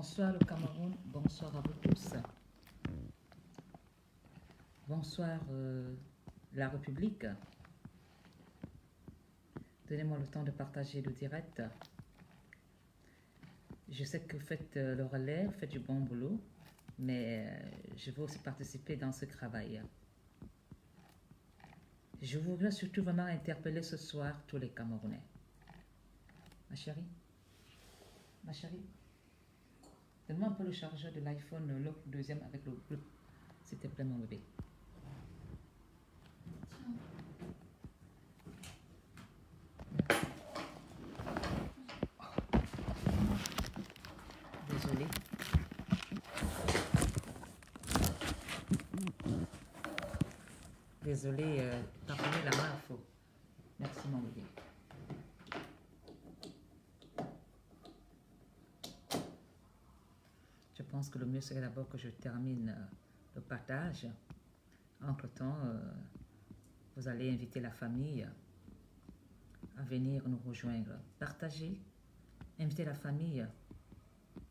Bonsoir le Cameroun, bonsoir à vous tous. Bonsoir la République. Donnez-moi le temps de partager le direct. Je sais que vous faites le relais, vous faites du bon boulot, mais je veux aussi participer dans ce travail. Je voudrais surtout vraiment interpeller ce soir tous les Camerounais. Ma chérie, donne-moi un peu le chargeur de l'iPhone, le deuxième avec le bleu, s'il te plaît mon bébé. Désolée. Désolée, t'as pris la main à faux. Merci mon bébé. Je pense que le mieux serait d'abord que je termine le partage. Entre-temps, vous allez inviter la famille à venir nous rejoindre. Partagez, invitez la famille,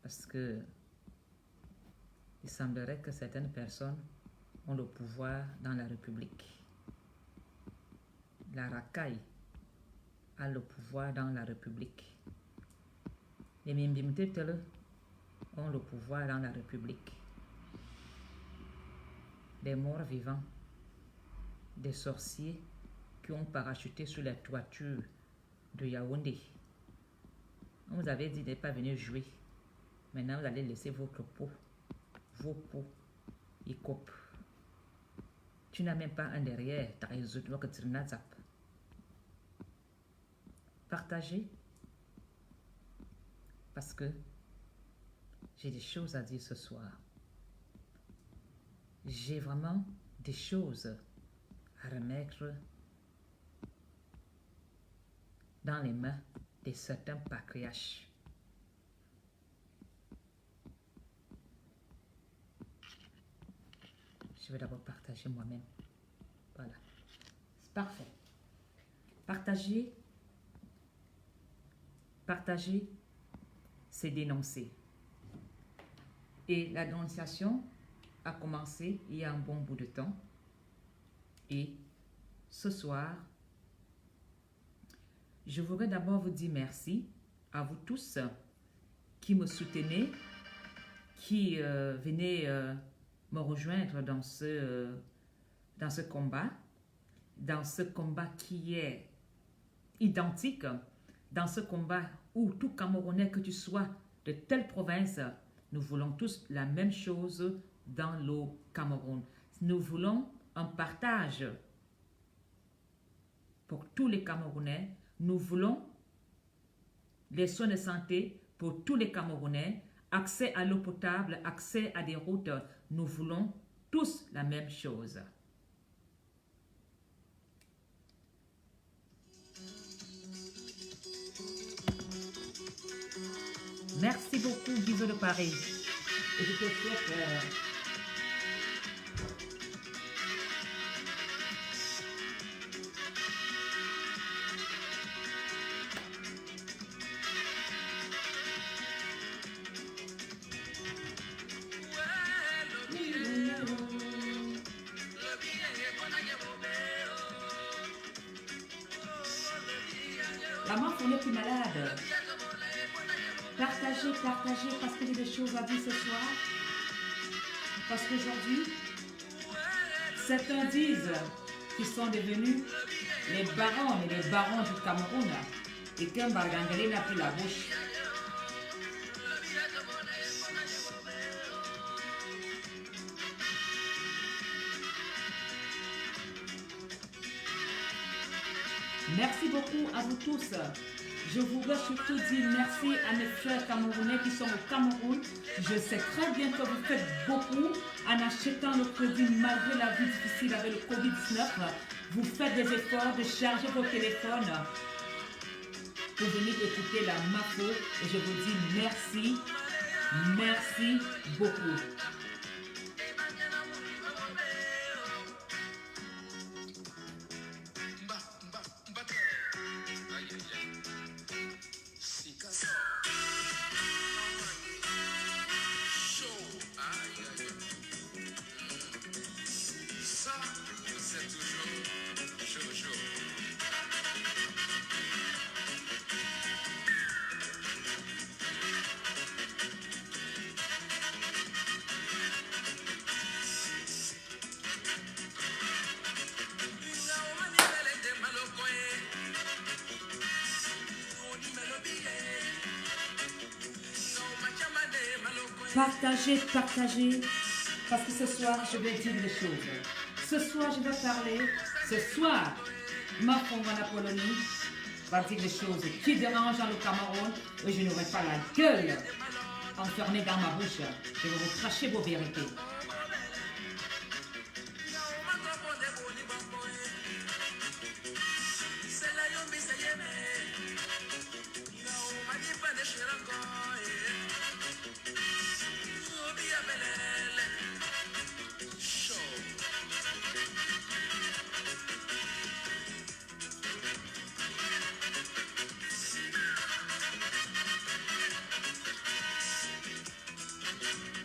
parce que il semblerait que certaines personnes ont le pouvoir dans la République. La racaille a le pouvoir dans la République. Les Mimbimtetele ont le pouvoir dans la République. Des morts vivants, des sorciers qui ont parachuté sur les toitures de Yaoundé. On vous avait dit de ne pas venir jouer. Maintenant, vous allez laisser votre peau, vos peaux, y copent. Tu n'as même pas un derrière, tu as résolu que tu n'as pas. Partagez, parce que j'ai des choses à dire ce soir. J'ai vraiment des choses à remettre dans les mains de certains patriarches. Je vais d'abord partager moi-même. Voilà. C'est parfait. Partager, c'est dénoncer. Et la dénonciation a commencé il y a un bon bout de temps. Et ce soir, je voudrais d'abord vous dire merci à vous tous qui me soutenez, qui venez me rejoindre dans ce combat qui est identique, dans ce combat où tout Camerounais que tu sois de telle province, nous voulons tous la même chose dans le Cameroun. Nous voulons un partage pour tous les Camerounais. Nous voulons les soins de santé pour tous les Camerounais, accès à l'eau potable, accès à des routes. Nous voulons tous la même chose. Merci beaucoup, Guizot de Paris. Et je te souhaite... La main pour les plus malades. Partagez, parce que j'ai des choses à dire ce soir. Parce qu'aujourd'hui, certains disent qu'ils sont devenus les barons et les barons du Cameroun et qu'un Bargangalé n'a plus la bouche. Merci beaucoup à vous tous. Je voudrais surtout dire merci à mes frères camerounais qui sont au Cameroun. Je sais très bien que vous faites beaucoup en achetant le crédit malgré la vie difficile avec le Covid-19. Vous faites des efforts de charger vos téléphones pour venir écouter la MAFO. Et je vous dis merci, merci beaucoup. Partagez, partagez, parce que ce soir, je vais dire des choses. Ce soir, je vais parler. Ce soir, ma femme Polonie va dire des choses qui dérangent dans le Cameroun et je n'aurai pas la gueule enfermée dans ma bouche. Je vais vous cracher vos vérités.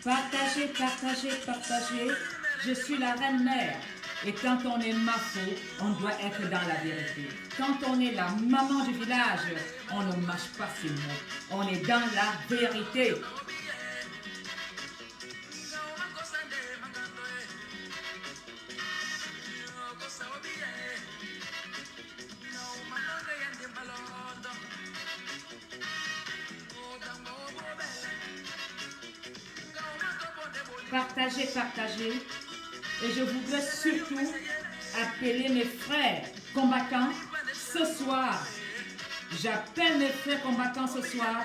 Partagez, partagez, partagez. Je suis la reine mère. Et quand on est mafo, on doit être dans la vérité. Quand on est la maman du village, on ne mâche pas ses mots. On est dans la vérité. Partagez, partagez. Et je voudrais surtout appeler mes frères combattants ce soir. J'appelle mes frères combattants ce soir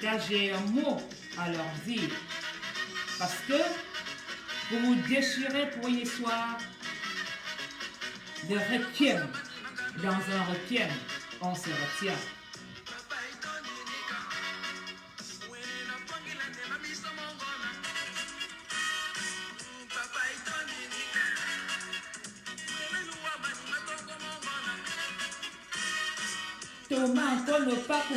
car j'ai un mot à leur dire. Parce que vous vous déchirez pour une histoire de requiem. Dans un requiem, on se retient. Thomas Paul Pakou.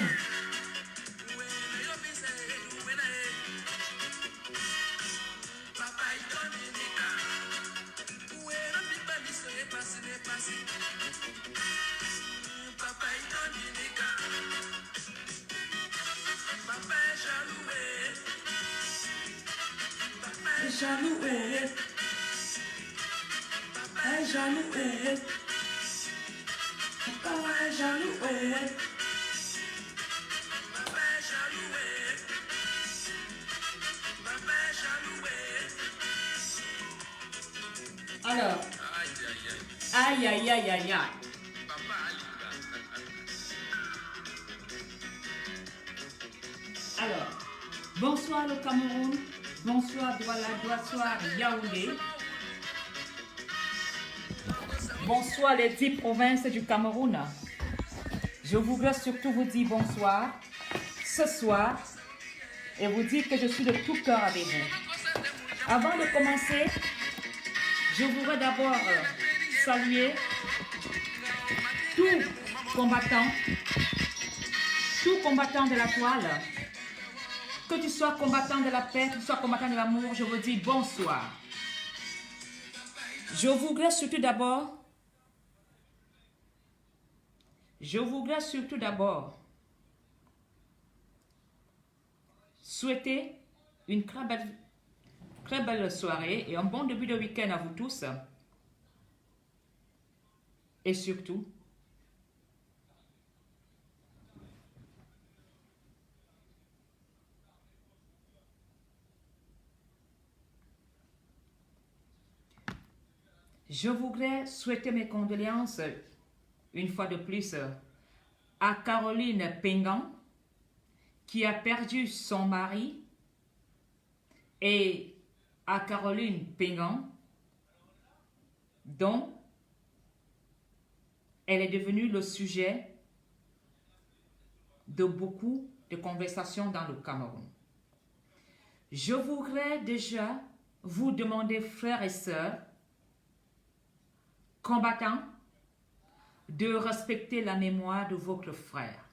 Jaloux, jaloux, jaloux, alors, aïe, aïe, aïe, aïe, aïe. Alors, bonsoir le Cameroun, bonsoir Douala, bonsoir Yaoundé. Bonsoir les 10 provinces du Cameroun. Je voudrais surtout vous dire bonsoir ce soir et vous dire que je suis de tout cœur avec vous. Avant de commencer, je voudrais d'abord saluer tout combattant de la toile. Que tu sois combattant de la paix, que tu sois combattant de l'amour, je vous dis bonsoir. Je voudrais surtout d'abord souhaiter une très belle soirée et un bon début de week-end à vous tous. Et surtout, je voudrais souhaiter mes condoléances une fois de plus à Caroline Pengan qui a perdu son mari et à Caroline Pengan dont elle est devenue le sujet de beaucoup de conversations dans le Cameroun. Je voudrais déjà vous demander, frères et sœurs, combattants, de respecter la mémoire de votre frère.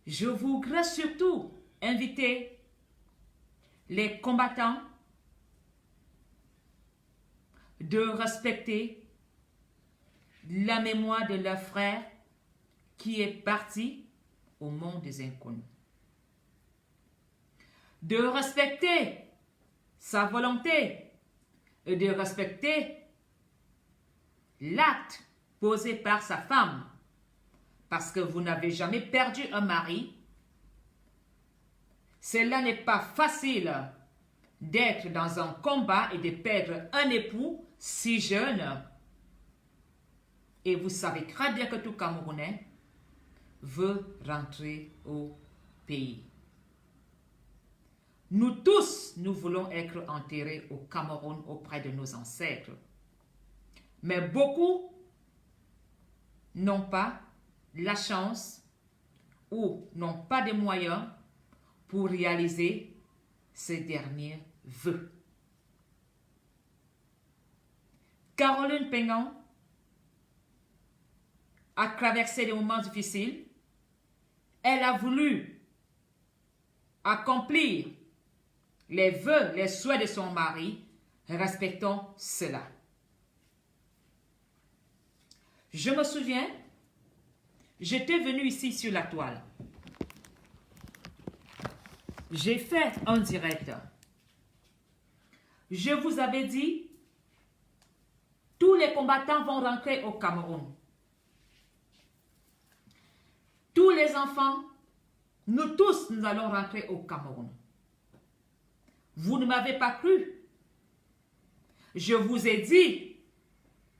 Je voudrais surtout inviter les combattants de respecter la mémoire de leur frère qui est parti au monde des inconnus. De respecter sa volonté et de respecter l'acte posé par sa femme parce que vous n'avez jamais perdu un mari. Cela n'est pas facile d'être dans un combat et de perdre un époux si jeune. Et vous savez très bien que tout Camerounais veut rentrer au pays. Nous tous, nous voulons être enterrés au Cameroun auprès de nos ancêtres. Mais beaucoup n'ont pas la chance ou n'ont pas de moyens pour réaliser ces derniers vœux. Caroline Pengan a traversé des moments difficiles. Elle a voulu accomplir les vœux, les souhaits de son mari. Respectons cela. Je me souviens, j'étais venue ici sur la toile. J'ai fait un direct. Je vous avais dit, tous les combattants vont rentrer au Cameroun. Tous les enfants, nous tous, nous allons rentrer au Cameroun. Vous ne m'avez pas cru. Je vous ai dit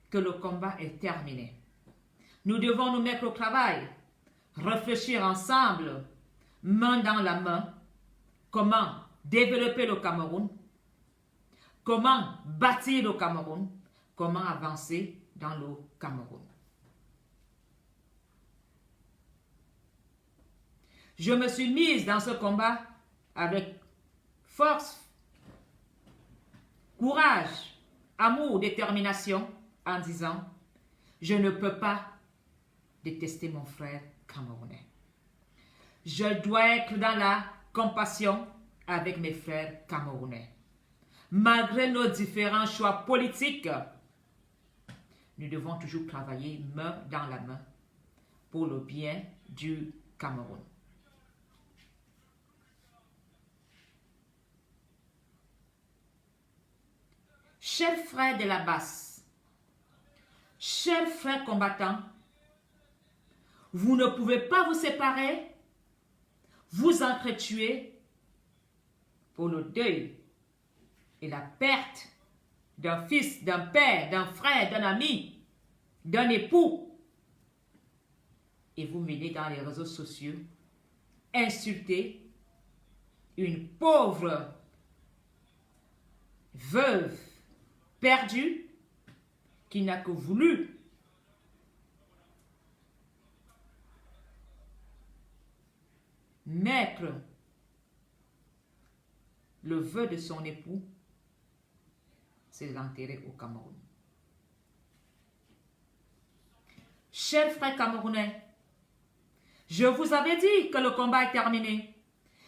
que le combat est terminé. Nous devons nous mettre au travail, réfléchir ensemble, main dans la main, comment développer le Cameroun, comment bâtir le Cameroun, comment avancer dans le Cameroun. Je me suis mise dans ce combat avec force, courage, amour, détermination, en disant, je ne peux pas détester mon frère camerounais. Je dois être dans la compassion avec mes frères camerounais. Malgré nos différents choix politiques, nous devons toujours travailler main dans la main pour le bien du Cameroun. Chers frères de la basse, chers frères combattants, vous ne pouvez pas vous séparer, vous entretuer pour le deuil et la perte d'un fils, d'un père, d'un frère, d'un ami, d'un époux. Et vous menez dans les réseaux sociaux, insulter une pauvre veuve perdue qui n'a que voulu mettre le vœu de son époux, c'est l'enterrer au Cameroun. Chers frères camerounais, je vous avais dit que le combat est terminé.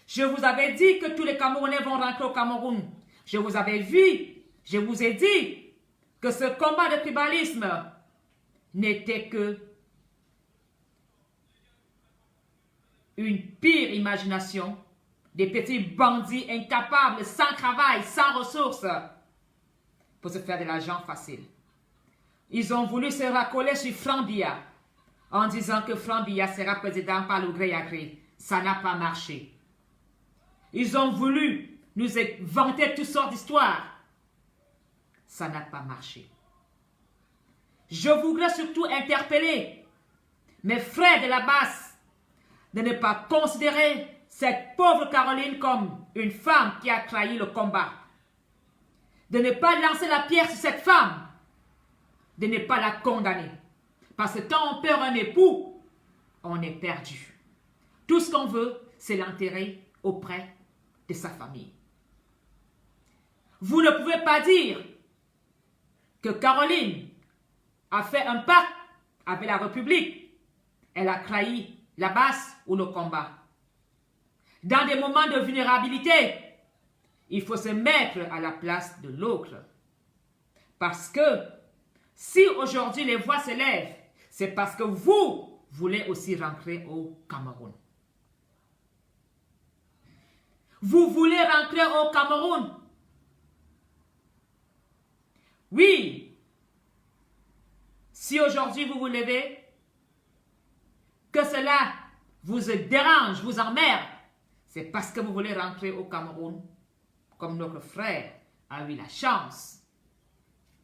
Je vous avais dit que tous les Camerounais vont rentrer au Cameroun. Je vous avais vu, je vous ai dit que ce combat de tribalisme n'était que une pire imagination des petits bandits incapables, sans travail, sans ressources, pour se faire de l'argent facile. Ils ont voulu se raccoler sur Franck Biya en disant que Franck Biya sera président par le gré à gré. Ça n'a pas marché. Ils ont voulu nous vanter toutes sortes d'histoires. Ça n'a pas marché. Je voudrais surtout interpeller mes frères de la basse de ne pas considérer cette pauvre Caroline comme une femme qui a trahi le combat. De ne pas lancer la pierre sur cette femme. De ne pas la condamner. Parce que quand on perd un époux, on est perdu. Tout ce qu'on veut, c'est l'enterrer auprès de sa famille. Vous ne pouvez pas dire que Caroline a fait un pacte avec la République. Elle a trahi la basse ou le combat. Dans des moments de vulnérabilité, il faut se mettre à la place de l'autre. Parce que si aujourd'hui les voix s'élèvent, c'est parce que vous voulez aussi rentrer au Cameroun. Vous voulez rentrer au Cameroun. Oui. Si aujourd'hui vous vous levez, que cela vous dérange, vous emmerde, c'est parce que vous voulez rentrer au Cameroun, comme notre frère a eu la chance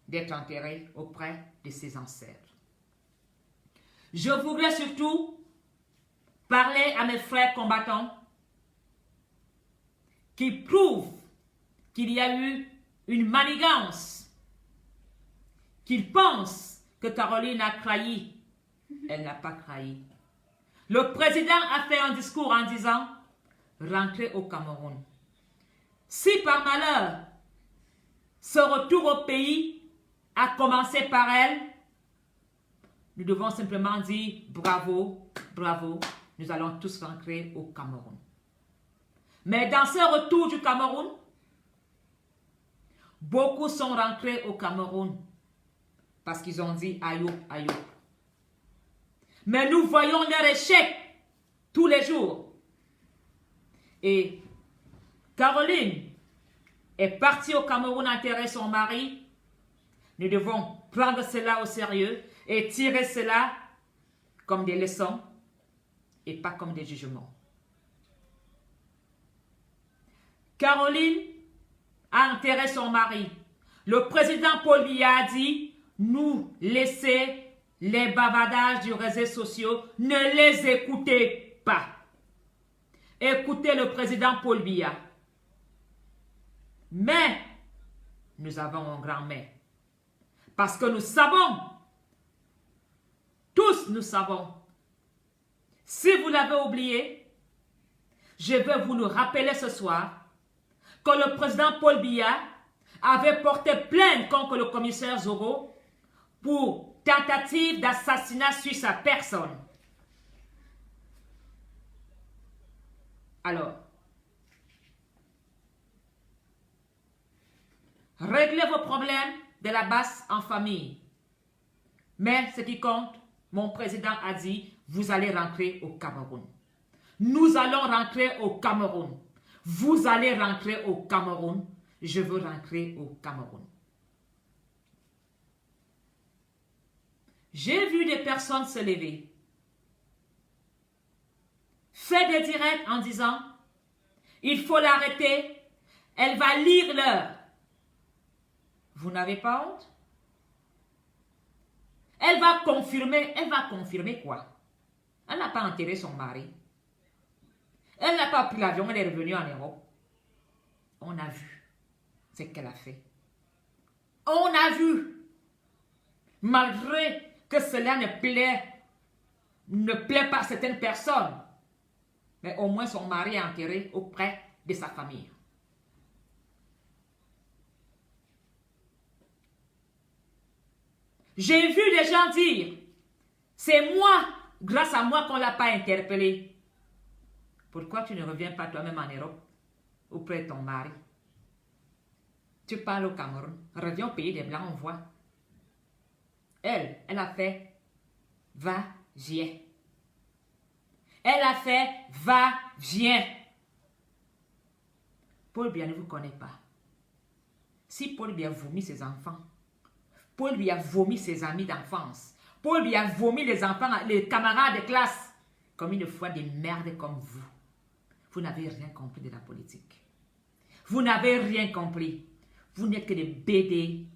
d'être enterré auprès de ses ancêtres. Je voudrais surtout parler à mes frères combattants qui prouvent qu'il y a eu une manigance, qu'ils pensent que Caroline a trahi. Elle n'a pas trahi. Le président a fait un discours en disant « Rentrez au Cameroun ». Si par malheur, ce retour au pays a commencé par elle, nous devons simplement dire bravo, bravo, nous allons tous rentrer au Cameroun. Mais dans ce retour du Cameroun, beaucoup sont rentrés au Cameroun parce qu'ils ont dit aïe, aïe. Mais nous voyons leur échec tous les jours. Et Caroline est partie au Cameroun enterrer son mari. Nous devons prendre cela au sérieux et tirer cela comme des leçons et pas comme des jugements. Caroline a enterré son mari. Le président Paul Biya a dit, nous laissez les bavardages du réseau social, ne les écoutez pas. Écoutez le président Paul Biya. Mais, nous avons un grand mais. Parce que nous savons, tous nous savons, si vous l'avez oublié, je vais vous le rappeler ce soir, que le président Paul Biya avait porté plainte contre le commissaire Zoro pour tentative d'assassinat sur sa personne. Alors, réglez vos problèmes de la base en famille. Mais ce qui compte, mon président a dit, vous allez rentrer au Cameroun. Nous allons rentrer au Cameroun. Vous allez rentrer au Cameroun. Je veux rentrer au Cameroun. J'ai vu des personnes se lever. Faire des directs en disant, il faut l'arrêter. Elle va lire l'heure. Vous n'avez pas honte? Elle va confirmer quoi? Elle n'a pas enterré son mari. Elle n'a pas pris l'avion, elle est revenue en Europe. On a vu ce qu'elle a fait. On a vu. Malgré que cela ne plaît pas à certaines personnes. Mais au moins son mari est enterré auprès de sa famille. J'ai vu des gens dire, c'est moi, grâce à moi qu'on ne l'a pas interpellé. Pourquoi tu ne reviens pas toi-même en Europe, auprès de ton mari? Tu parles au Cameroun, reviens au pays des Blancs, on voit. Elle a fait va-viens. Elle a fait va-viens. Paul Biya ne vous connaît pas. Si Paul Biya vomit ses enfants, Paul Biya vomit ses amis d'enfance, Paul Biya vomit les enfants, les camarades de classe, comme une fois des merdes comme vous. Vous n'avez rien compris de la politique. Vous n'avez rien compris. Vous n'êtes que des BD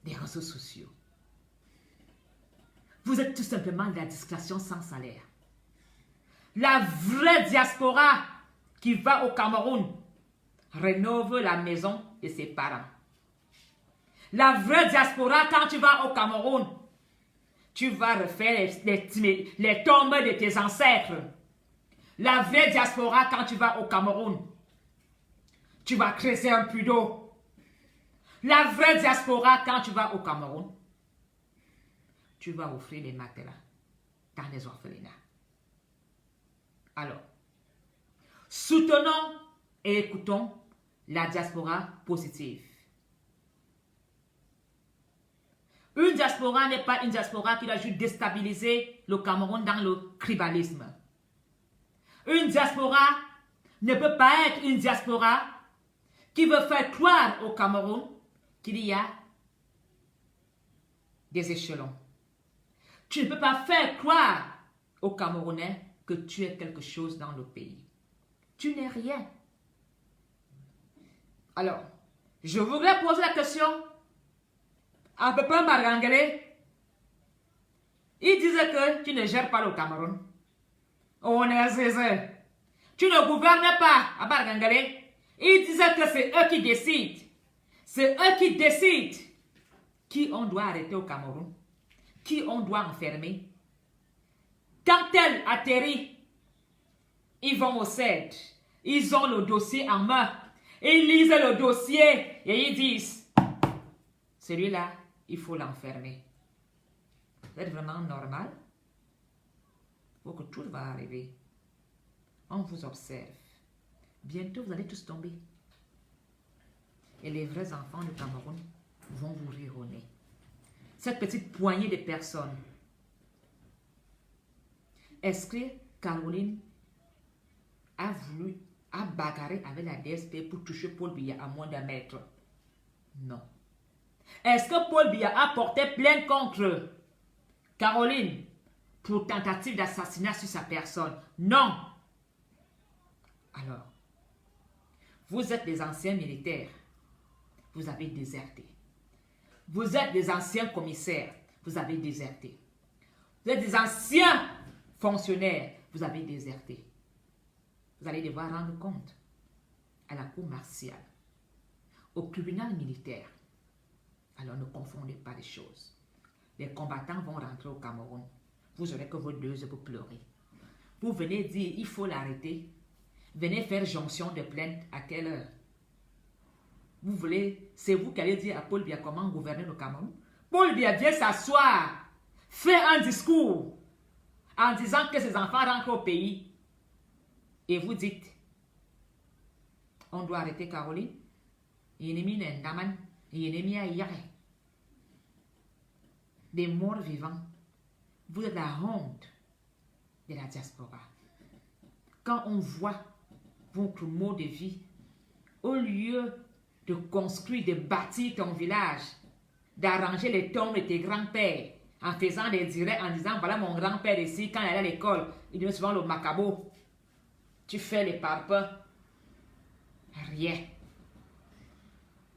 des réseaux sociaux. Vous êtes tout simplement de la discrétion sans salaire. La vraie diaspora qui va au Cameroun rénove la maison de ses parents. La vraie diaspora, quand tu vas au Cameroun, tu vas refaire les tombes de tes ancêtres. La vraie diaspora, quand tu vas au Cameroun, tu vas creuser un puits d'eau. La vraie diaspora, quand tu vas au Cameroun, tu vas offrir les matelas dans les orphelinats. Alors, soutenons et écoutons la diaspora positive. Une diaspora n'est pas une diaspora qui va juste déstabiliser le Cameroun dans le tribalisme. Une diaspora ne peut pas être une diaspora qui veut faire croire au Cameroun qu'il y a des échelons. Tu ne peux pas faire croire aux Camerounais que tu es quelque chose dans le pays. Tu n'es rien. Alors, je voudrais poser la question à Pépin Marangele. Il disait que tu ne gères pas le Cameroun. On est zézé. Tu ne gouvernes pas à Bargangale. Il disait que c'est eux qui décident. C'est eux qui décident qui on doit arrêter au Cameroun, qui on doit enfermer. Quand elle atterrit, ils vont au CED. Ils ont le dossier en main. Ils lisent le dossier et ils disent, celui-là, il faut l'enfermer. Vous êtes vraiment normal? Il faut que tout va arriver. On vous observe. Bientôt, vous allez tous tomber. Et les vrais enfants du Cameroun vont vous rire au nez. Cette petite poignée de personnes. Est-ce que Caroline a voulu bagarrer avec la DSP pour toucher Paul Biya à moins d'un mètre? Non. Est-ce que Paul Biya a porté plainte contre Caroline pour tentative d'assassinat sur sa personne? Non. Alors, vous êtes des anciens militaires. Vous avez déserté. Vous êtes des anciens commissaires. Vous avez déserté. Vous êtes des anciens fonctionnaires. Vous avez déserté. Vous allez devoir rendre compte à la cour martiale, au tribunal militaire. Alors ne confondez pas les choses. Les combattants vont rentrer au Cameroun. Vous aurez que vos 2 heures pour pleurer. Vous venez dire il faut l'arrêter. Venez faire jonction de plainte à quelle heure? Vous voulez, c'est vous qui allez dire à Paul Biya comment gouverner le Cameroun? Paul Biya vient s'asseoir, fait un discours en disant que ses enfants rentrent au pays. Et vous dites, on doit arrêter Caroline. Des morts vivants. Vous êtes la honte de la diaspora. Quand on voit votre mode de vie, au lieu de construire, de bâtir ton village, d'arranger les tombes de tes grands-pères, en faisant des directs, en disant, voilà mon grand-père ici, quand il allait à l'école, il donnait souvent le macabo. Tu fais les parpaings. Rien.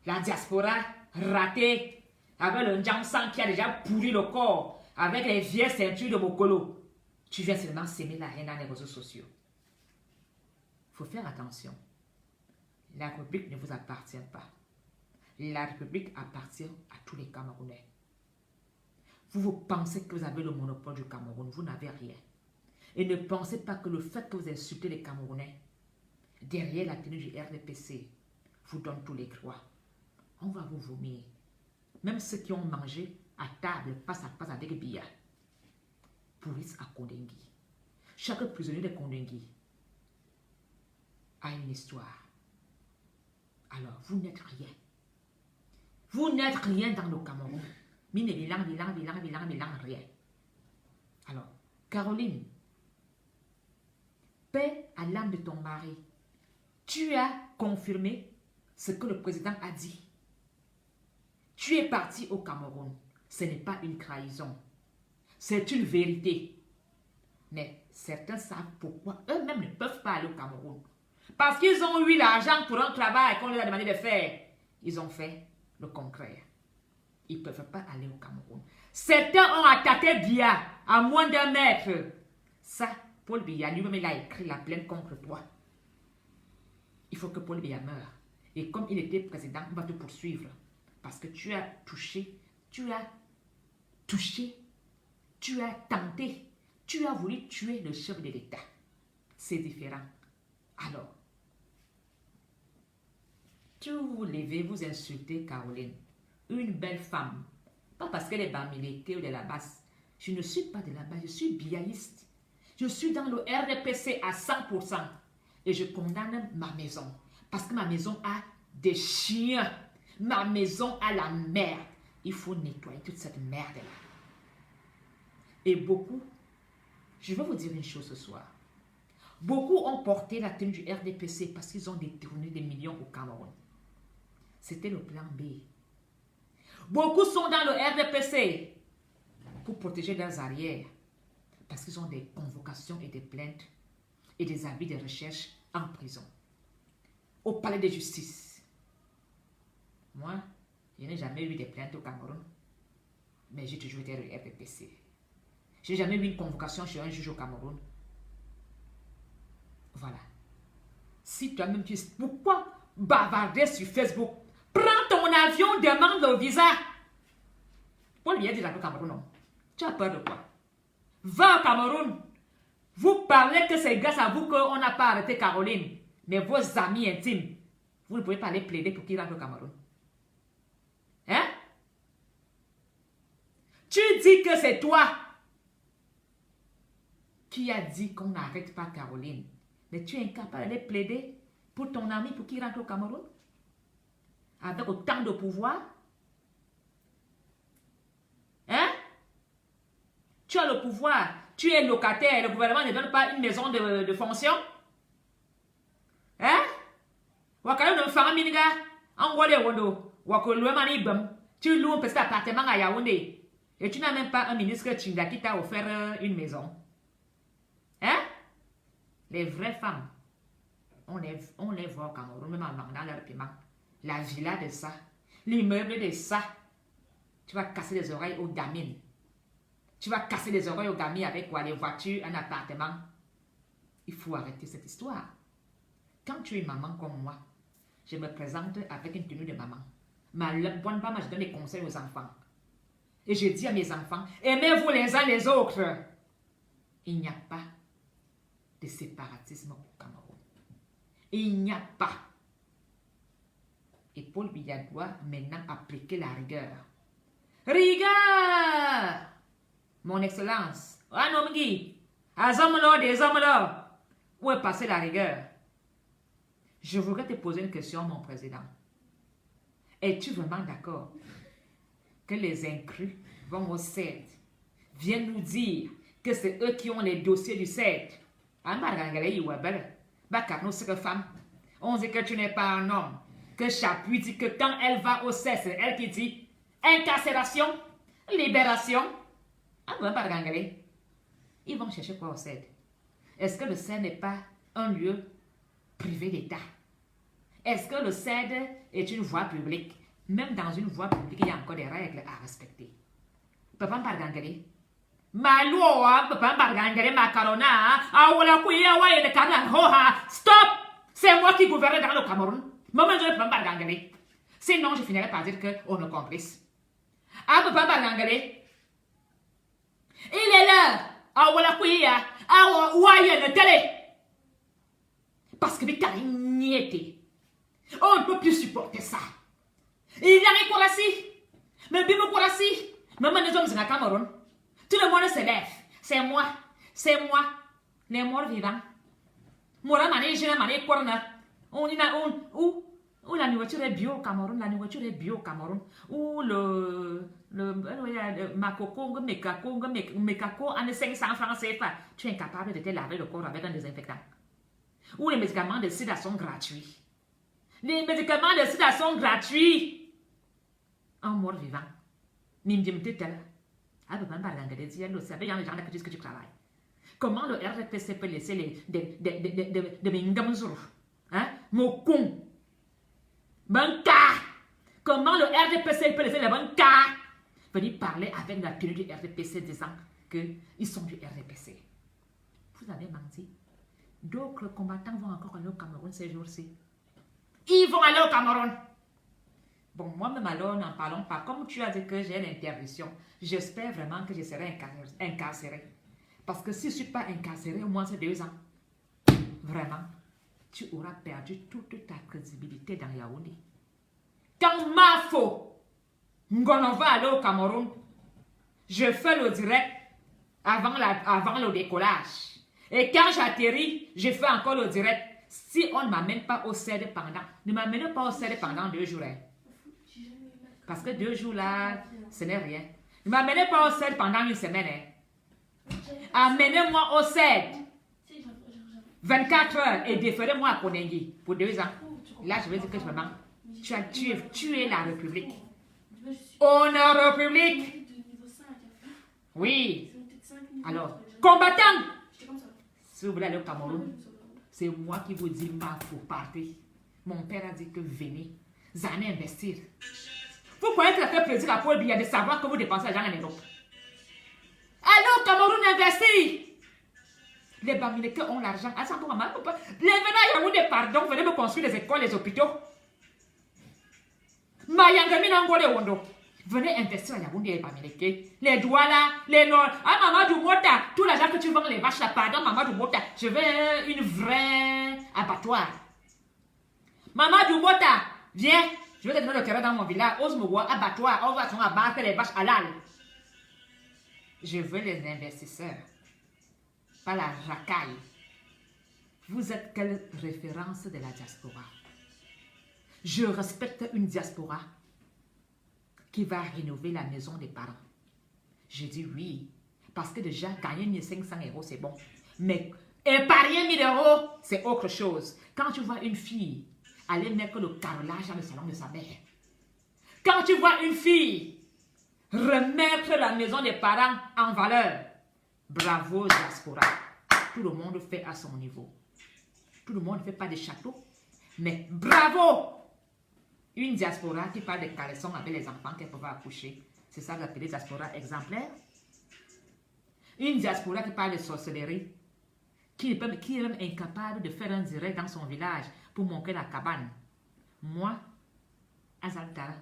La diaspora ratée, avec le Njamsan qui a déjà pourri le corps, avec les vieilles ceintures de Mokolo. Tu viens seulement s'aimer la haine dans les réseaux sociaux. Il faut faire attention. La République ne vous appartient pas. La République appartient à tous les Camerounais. Vous pensez que vous avez le monopole du Cameroun. Vous n'avez rien. Et ne pensez pas que le fait que vous insultez les Camerounais, derrière la tenue du RDPC, vous donne tous les droits. On va vous vomir. Même ceux qui ont mangé à table, face à face avec Biya, pourrissent à Kondengui. Chaque prisonnier de Kondengui a une histoire. Alors, vous n'êtes rien. Vous n'êtes rien dans le Cameroun. Mine bilan, rien. Alors, Caroline, paix à l'âme de ton mari. Tu as confirmé ce que le président a dit. Tu es parti au Cameroun. Ce n'est pas une trahison. C'est une vérité. Mais certains savent pourquoi eux-mêmes ne peuvent pas aller au Cameroun. Parce qu'ils ont eu l'argent pour un travail qu'on leur a demandé de faire. Ils ont fait le contraire. Ils ne peuvent pas aller au Cameroun. Certains ont attaqué Biya à moins d'un mètre. Ça, Paul Biya lui-même, il a écrit la plainte contre toi. Il faut que Paul Biya meure. Et comme il était président, on va te poursuivre. Parce que tu as touché, tu as tenté, tu as voulu tuer le chef de l'État. C'est différent. Alors, tu vous levez, vous insultez Caroline, une belle femme. Pas parce qu'elle est bamileke ou de la base. Je ne suis pas de la base, je suis biaïste. Je suis dans le RDPC à 100%. Et je condamne ma maison. Parce que ma maison a des chiens. Ma maison a la merde. Il faut nettoyer toute cette merde-là. Et beaucoup, je vais vous dire une chose ce soir. Beaucoup ont porté la tenue du RDPC parce qu'ils ont détourné des millions au Cameroun. C'était le plan B. Beaucoup sont dans le RDPC pour protéger leurs arrières. Parce qu'ils ont des convocations et des plaintes et des avis de recherche en prison. Au palais de justice. Moi, je n'ai jamais eu des plaintes au Cameroun. Mais j'ai toujours été le RPPC. Je n'ai jamais eu une convocation chez un juge au Cameroun. Voilà. Si toi-même tu sais pourquoi bavarder sur Facebook, prends ton avion, demande le visa. Pour lui dire au Cameroun, non. Tu as peur de quoi? Va au Cameroun. Vous parlez que c'est grâce à vous qu'on n'a pas arrêté Caroline. Mais vos amis intimes, vous ne pouvez pas les plaider pour qu'ils rentrent au Cameroun. Hein? Tu dis que c'est toi qui a dit qu'on n'arrête pas Caroline. Mais tu es incapable de les plaider pour ton ami pour qu'il rentre au Cameroun? Avec autant de pouvoir? Hein? Tu as le pouvoir. Tu es locataire. Le gouvernement ne donne pas une maison de fonction. Hein? Wakalo de Faraminga. En Wale Wondo. Wakolo Manibam. Tu loues un petit appartement à Yaoundé. Et tu n'as même pas un ministre Chinda qui t'a offert une maison. Hein? Les vraies femmes, on les voit au Cameroun, même dans leur paiement. La villa de ça, l'immeuble de ça. Tu vas casser les oreilles aux gamines. Tu vas casser les oreilles aux gamines avec quoi? Les voitures, un appartement. Il faut arrêter cette histoire. Quand tu es maman comme moi, je me présente avec une tenue de maman. Ma bonne femme, je donne des conseils aux enfants. Et je dis à mes enfants, aimez-vous les uns les autres. Il n'y a pas de séparatisme au Cameroun. Il n'y a pas. Et Paul Biya doit maintenant appliquer la rigueur. Rigueur! Mon Excellence, Anomgi, Azamlo des hommes là, où est passée la rigueur? Je voudrais te poser une question, mon président. Es-tu vraiment d'accord que les incrus vont au CED, viennent nous dire que c'est eux qui ont les dossiers du CED? On dit que tu n'es pas un homme. Que Chapuis dit que quand elle va au CED, c'est elle qui dit incarcération, libération. Ils vont chercher quoi au CED? Est-ce que le CED n'est pas un lieu privé d'État? Est-ce que le CED est une voie publique? Même dans une voie publique, il y a encore des règles à respecter. Papa Bargangale. Stop! C'est moi qui gouverne dans le Cameroun. Maman, je ne peux pas Bargangale. Sinon, je finirai par dire qu'on est complice. Ah, Papa Bargangale. Il est là. Ah, voilà, Kouya. Ah, ouais, le télé. Parce que les carignettes. On ne peut plus supporter ça. Il y a un Kourassi. Mais Bimo Kourassi. Maman, nous sommes au Cameroun. Tout le monde se lève. C'est moi. C'est moi. Les morts vivants. Mora mané, j'ai mané, corona. On y a où la nourriture est bio au Cameroun. La nourriture est bio au Cameroun. Où le makoko, mekako, en 500 francs CFA. Tu es incapable de te laver le corps avec un désinfectant. Où les médicaments de sida sont gratuits. Les médicaments de sida sont gratuits. Un mort vivant. Mimdim Titel. Comment le RPC peut laisser des Mingamzour? Hein? Mokun. Banka. Comment le RPC peut laisser les bankas venir parler avec la tenue du RPC disant qu'ils sont du RPC? Vous avez menti. D'autres combattants vont encore aller au Cameroun ces jours-ci. Ils vont aller au Cameroun. Bon, moi-même alors, n'en parlons pas. Comme tu as dit que j'ai l'interdiction, j'espère vraiment que je serai incarcéré. Parce que si je ne suis pas incarcéré, au moins c'est 2 ans. Vraiment, tu auras perdu toute ta crédibilité dans Yaoundé. Quand Mafo, on va aller au Cameroun, je fais le direct avant le décollage. Et quand j'atterris, je fais encore le direct. Si on ne m'amène pas au CED pendant, ne m'amène pas au CED pendant 2 jours. Hein. Parce que 2 jours là, ce n'est rien. Ne m'amenez pas au CED pendant 1 semaine. Hein. Amenez-moi au CED 24 heures et déférez-moi à Konengi pour 2 ans. Là, je vais dire que je me manque. Tu as tué la République. On est en République. Oui. Alors, Combattant. Si vous voulez aller au Cameroun, c'est moi qui vous dis, ma faut partir. Mon père a dit que venez, vous allez investir. Vous croyez que ça fait plaisir à Paul Biya de savoir que vous dépensez l'argent en Europe. Allez au Cameroun investir. Les Bamileke ont l'argent. Les venants Yaoundé, pardon, venez me construire les écoles, les hôpitaux. Mayangami Nangole Wondo. Venez investir à Yaoundé et Bamileke. Les Douala, les Nord. Ah, Mamadou Mota, tout l'argent que tu vends les vaches là, pardon, Mamadou Mota, je veux une vraie abattoir. Mamadou Mota, viens, je vais te donner le terrain dans mon village. Ose me voir, abattoir, on va abattre les vaches halal. Je veux les investisseurs. Pas la racaille. Vous êtes quelle référence de la diaspora? Je respecte une diaspora qui va rénover la maison des parents. Je dis oui, parce que déjà, gagner 1500 €, c'est bon. Mais épargner 1000 €, c'est autre chose. Quand tu vois une fille aller mettre le carrelage dans le salon de sa mère, quand tu vois une fille remettre la maison des parents en valeur, bravo diaspora. Tout le monde fait à son niveau. Tout le monde ne fait pas des châteaux. Mais bravo! Une diaspora qui parle de caleçons avec les enfants qu'elle peut accoucher. C'est ça l'appelé diaspora exemplaire. Une diaspora qui parle de sorcellerie. Qui est même incapable de faire un direct dans son village pour montrer la cabane. Moi, Azaltara,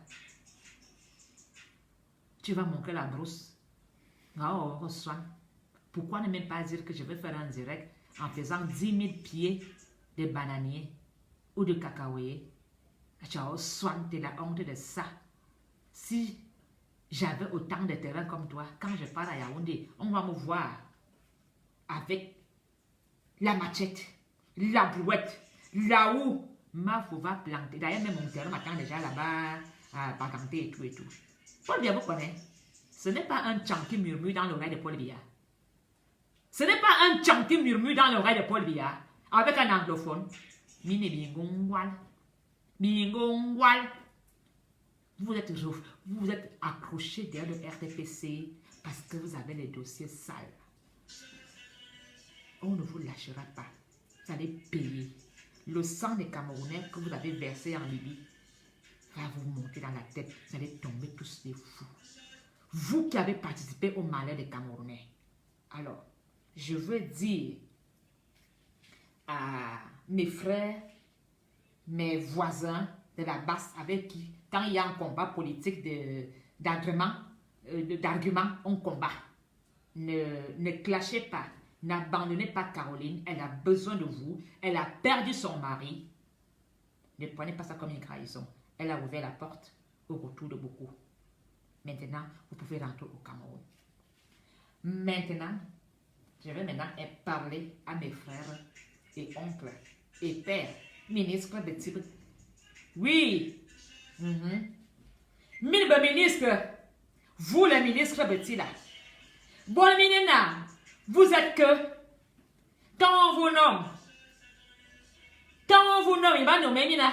tu vas montrer la brousse. Oh, reçois. Pourquoi ne même pas dire que je vais faire un direct en faisant 10 000 pieds de bananiers ou de cacaoyers? Tu as soin de la honte de ça. Si j'avais autant de terrain comme toi, quand je pars à Yaoundé, on va me voir avec la machette, la brouette, là où ma fou va planter. D'ailleurs, même mon terrain m'attend déjà là-bas à Baganté et tout et tout. Paul Biya vous connaît. Ce n'est pas un chant qui murmure dans l'oreille de Paul Biya. Ce n'est pas un chant qui murmure dans l'oreille de Paul Biya avec un anglophone. Mine bingongwal. Bingongwal. Vous êtes accroché derrière le RTPC parce que vous avez les dossiers sales. On ne vous lâchera pas. Vous allez payer. Le sang des Camerounais que vous avez versé en Libye va vous monter dans la tête. Vous allez tomber tous des fous. Vous qui avez participé au malheur des Camerounais. Alors, je veux dire à mes frères, mes voisins de la basse avec qui, quand il y a un combat politique d'arguments, on combat. Ne clashez pas. N'abandonnez pas Caroline. Elle a besoin de vous. Elle a perdu son mari. Ne prenez pas ça comme une trahison. Elle a ouvert la porte au retour de beaucoup. Maintenant, vous pouvez rentrer au Cameroun. Maintenant, je vais maintenant parler à mes frères et oncles et pères, ministres de type. Oui. Ministre, vous les ministres petits là. Bon, minena, vous êtes que, quand on vous nomme, il va nommer Mina.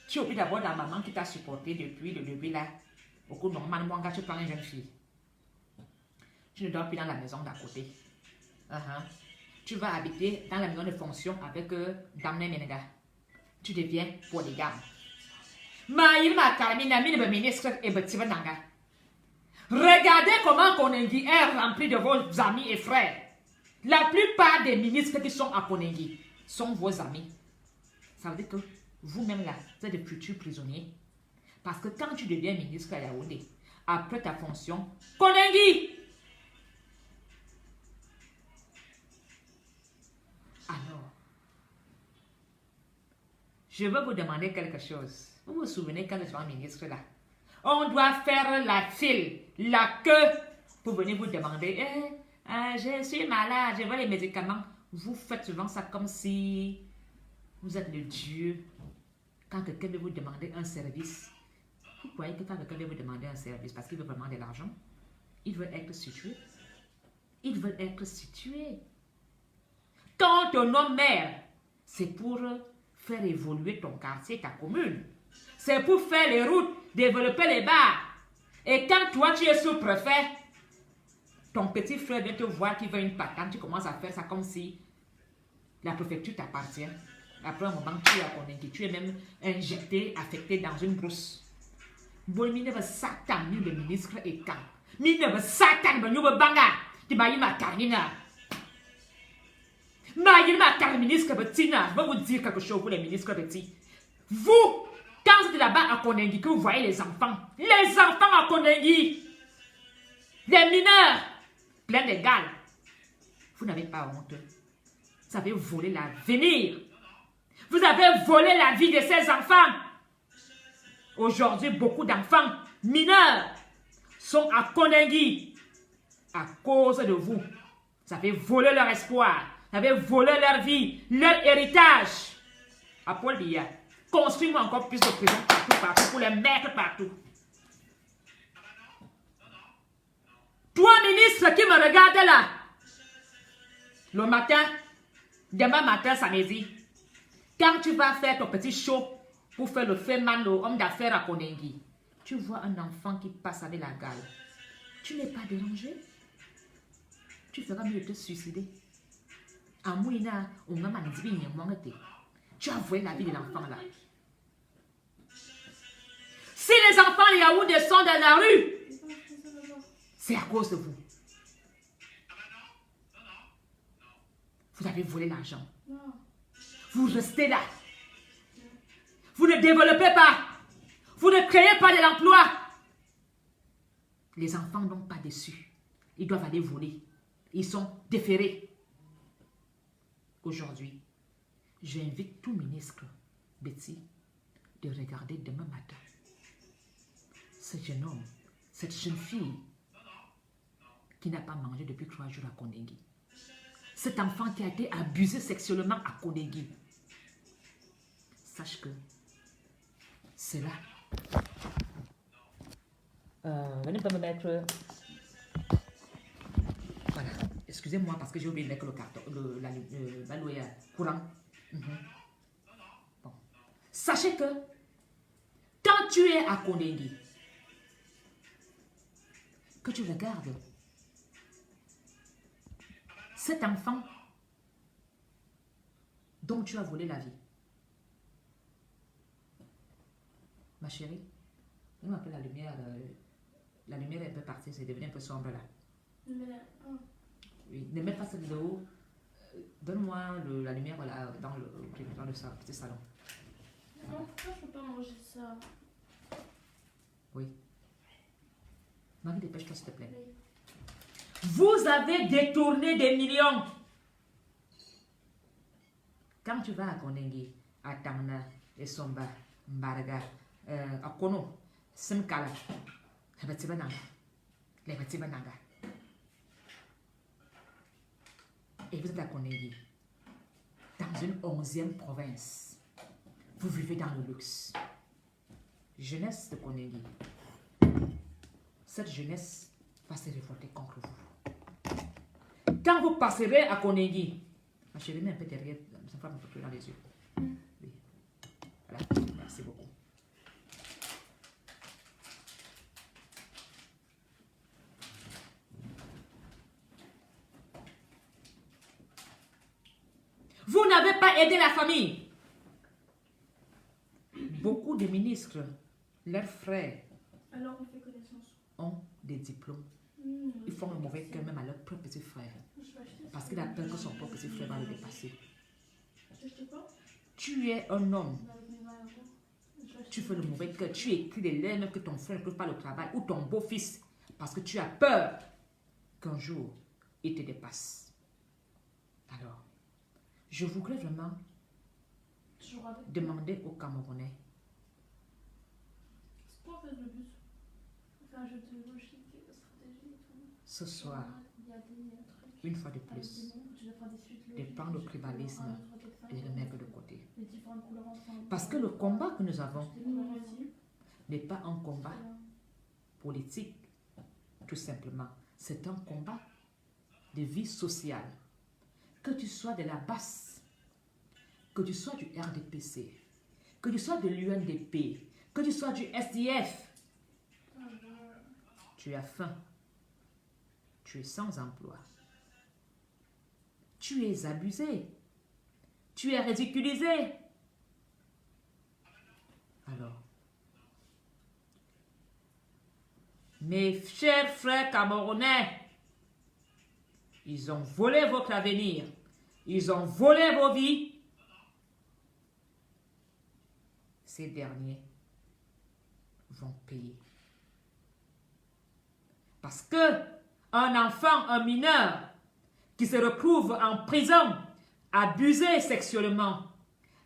Tu oublies d'abord la maman qui t'a supporté depuis le début là. Beaucoup normalement, tu prends une jeune fille. Tu ne dors plus dans la maison d'à côté. Tu vas habiter dans la maison de fonction avec Damne Menega. Tu deviens polygame. Regardez comment Konengi est rempli de vos amis et frères. La plupart des ministres qui sont à Konengi sont vos amis. Ça veut dire que vous-même là, vous êtes des futurs prisonniers. Parce que quand tu deviens ministre à Yaoundé, après ta fonction, Konengi. Alors, je veux vous demander quelque chose. Vous vous souvenez quand je suis ministre là? On doit faire la file, la queue, pour venir vous demander, je suis malade, je veux les médicaments. Vous faites souvent ça comme si vous êtes le Dieu. Quand quelqu'un veut vous demander un service, vous croyez que quand quelqu'un veut vous demander un service, parce qu'il veut vraiment de l'argent, il veut être situé. Il veut être situé. Quand ton nom maire, c'est pour faire évoluer ton quartier, ta commune. C'est pour faire les routes, développer les bars. Et quand toi, tu es sous-préfet, ton petit frère vient te voir qui veut une patente, tu commences à faire ça comme si la préfecture t'appartient. Après un moment, tu es à Kondengi, tu es même injecté, affecté dans une brousse. Bon, mine va satan, ni le ministre et quand. Mine va satan, va nous banga. Tu m'as eu ma carnina. Ma ministre Bettina, va vous dire quelque chose pour les ministres petits. Vous, quand vous êtes là-bas à Kondengi, que vous voyez les enfants à Kondengi, les mineurs, pleins d'égal, vous n'avez pas honte. Vous avez volé l'avenir. Vous avez volé la vie de ces enfants. Aujourd'hui, beaucoup d'enfants mineurs sont à Kondengi à cause de vous. Vous avez volé leur espoir. Vous avez volé leur vie, leur héritage. Apollia, construis-moi encore plus de prisons partout, pour les mettre partout. Toi, ministre qui me regarde là, le matin, demain matin, samedi, quand tu vas faire ton petit show pour faire le Feman, le homme d'affaires à Kondengi, tu vois un enfant qui passe avec la gale. Tu n'es pas dérangé? Tu feras mieux de te suicider. Tu as volé la vie de l'enfant là. Si les enfants les Yaoundé sont dans la rue, c'est à cause de vous. Vous avez volé l'argent. Vous restez là. Vous ne développez pas. Vous ne créez pas de l'emploi. Les enfants n'ont pas déçu. Ils doivent aller voler. Ils sont déférés. Aujourd'hui, j'invite tout ministre, Betty, de regarder demain matin. Ce jeune homme, cette jeune fille qui n'a pas mangé depuis 3 jours à Kondengi. Cet enfant qui a été abusé sexuellement à Kondengi. Sache que c'est là. Venez pas me mettre... Voilà. Excusez-moi parce que j'ai oublié de mettre le carton, la courant. Bon. Sachez que quand tu es à Kondengi, que tu regardes cet enfant dont tu as volé la vie. Ma chérie, donne-moi un peu la lumière. La lumière est un peu partie, c'est devenu un peu sombre là. Oui, ne mets pas ça de haut. Donne-moi la lumière voilà, dans le petit salon. Non, pourquoi je peux pas manger ça? Oui. Marie, dépêche-toi s'il te plaît. Oui. Vous avez détourné des millions. Quand tu vas à Kondengi, à Tamna, Esomba, Mbarga, à Kono, Semkala, les petits Bananga. Et vous êtes à Kondengi, dans une 11e province. Vous vivez dans le luxe. Jeunesse de Kondengi. Cette jeunesse va se révolter contre vous. Quand vous passerez à Kondengi, ma chérie, mets un peu derrière, ça fera un peu dans les yeux. Oui. Voilà, merci beaucoup. Vous n'avez pas aidé la famille. Beaucoup de ministres, leurs frères, alors on fait connaissance, ont des diplômes. Ils font le mauvais cœur même à leur propre petit frère. Parce qu'il a peur que son propre petit frère va le dépasser. Tu es un homme. Tu fais le mauvais cœur. Tu écris des lettres que ton frère ne peut pas le travail. Ou ton beau-fils. Parce que tu as peur qu'un jour, il te dépasse. Alors, je voudrais vraiment demander aux Camerounais. C'est quoi en fait le but? Faire un jeu de logique, de stratégie et tout. Ce soir, une fois de plus, de prendre le tribalisme et de le mettre de côté. Parce que le combat que nous avons n'est pas un combat politique, tout simplement. C'est un combat de vie sociale. Que tu sois de la basse, que tu sois du RDPC, que tu sois de l'UNDP, que tu sois du SDF, tu as faim, tu es sans emploi. Tu es abusé. Tu es ridiculisé. Alors, mes chers frères camerounais, ils ont volé votre avenir. Ils ont volé vos vies. Ces derniers vont payer. Parce que un enfant, un mineur, qui se retrouve en prison, abusé sexuellement,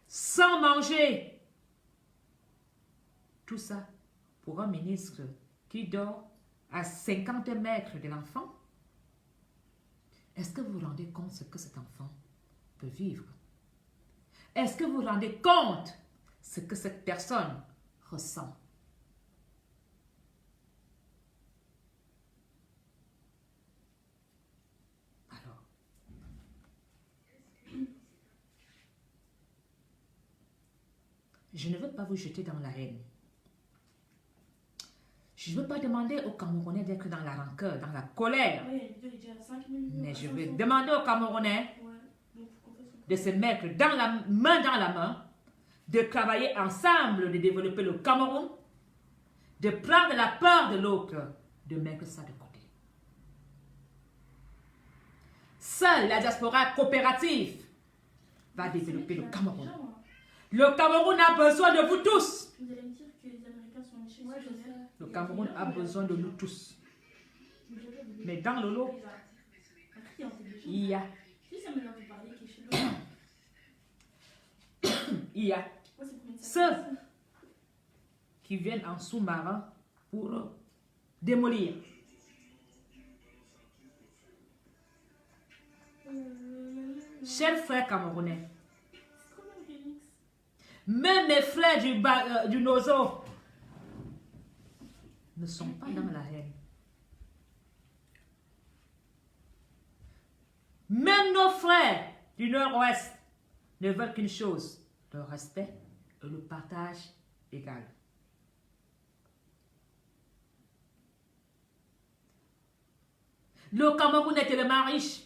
sans manger, tout ça pour un ministre qui dort à 50 mètres de l'enfant. Est-ce que vous vous rendez compte ce que cet enfant peut vivre? Est-ce que vous vous rendez compte ce que cette personne ressent? Alors, je ne veux pas vous jeter dans la haine. Je ne veux pas demander aux Camerounais d'être dans la rancœur, dans la colère. Mais je vais demander aux Camerounais de se mettre dans la main, de travailler ensemble, de développer le Cameroun, de prendre la peur de l'autre, de mettre ça de côté. Seule la diaspora coopérative va développer le Cameroun. Le Cameroun a besoin de vous tous. Vous allez me dire que les Américains sont méchants. Ouais, je sais. Le Cameroun a besoin de nous tous. Mais dans le lot, il y a ceux qui viennent en sous-marin pour démolir. Chers frères camerounais, même mes frères du Nozo ne sont pas dans la haine. Même nos frères du Nord-Ouest ne veulent qu'une chose, le respect et le partage égal. Le Cameroun est tellement riche,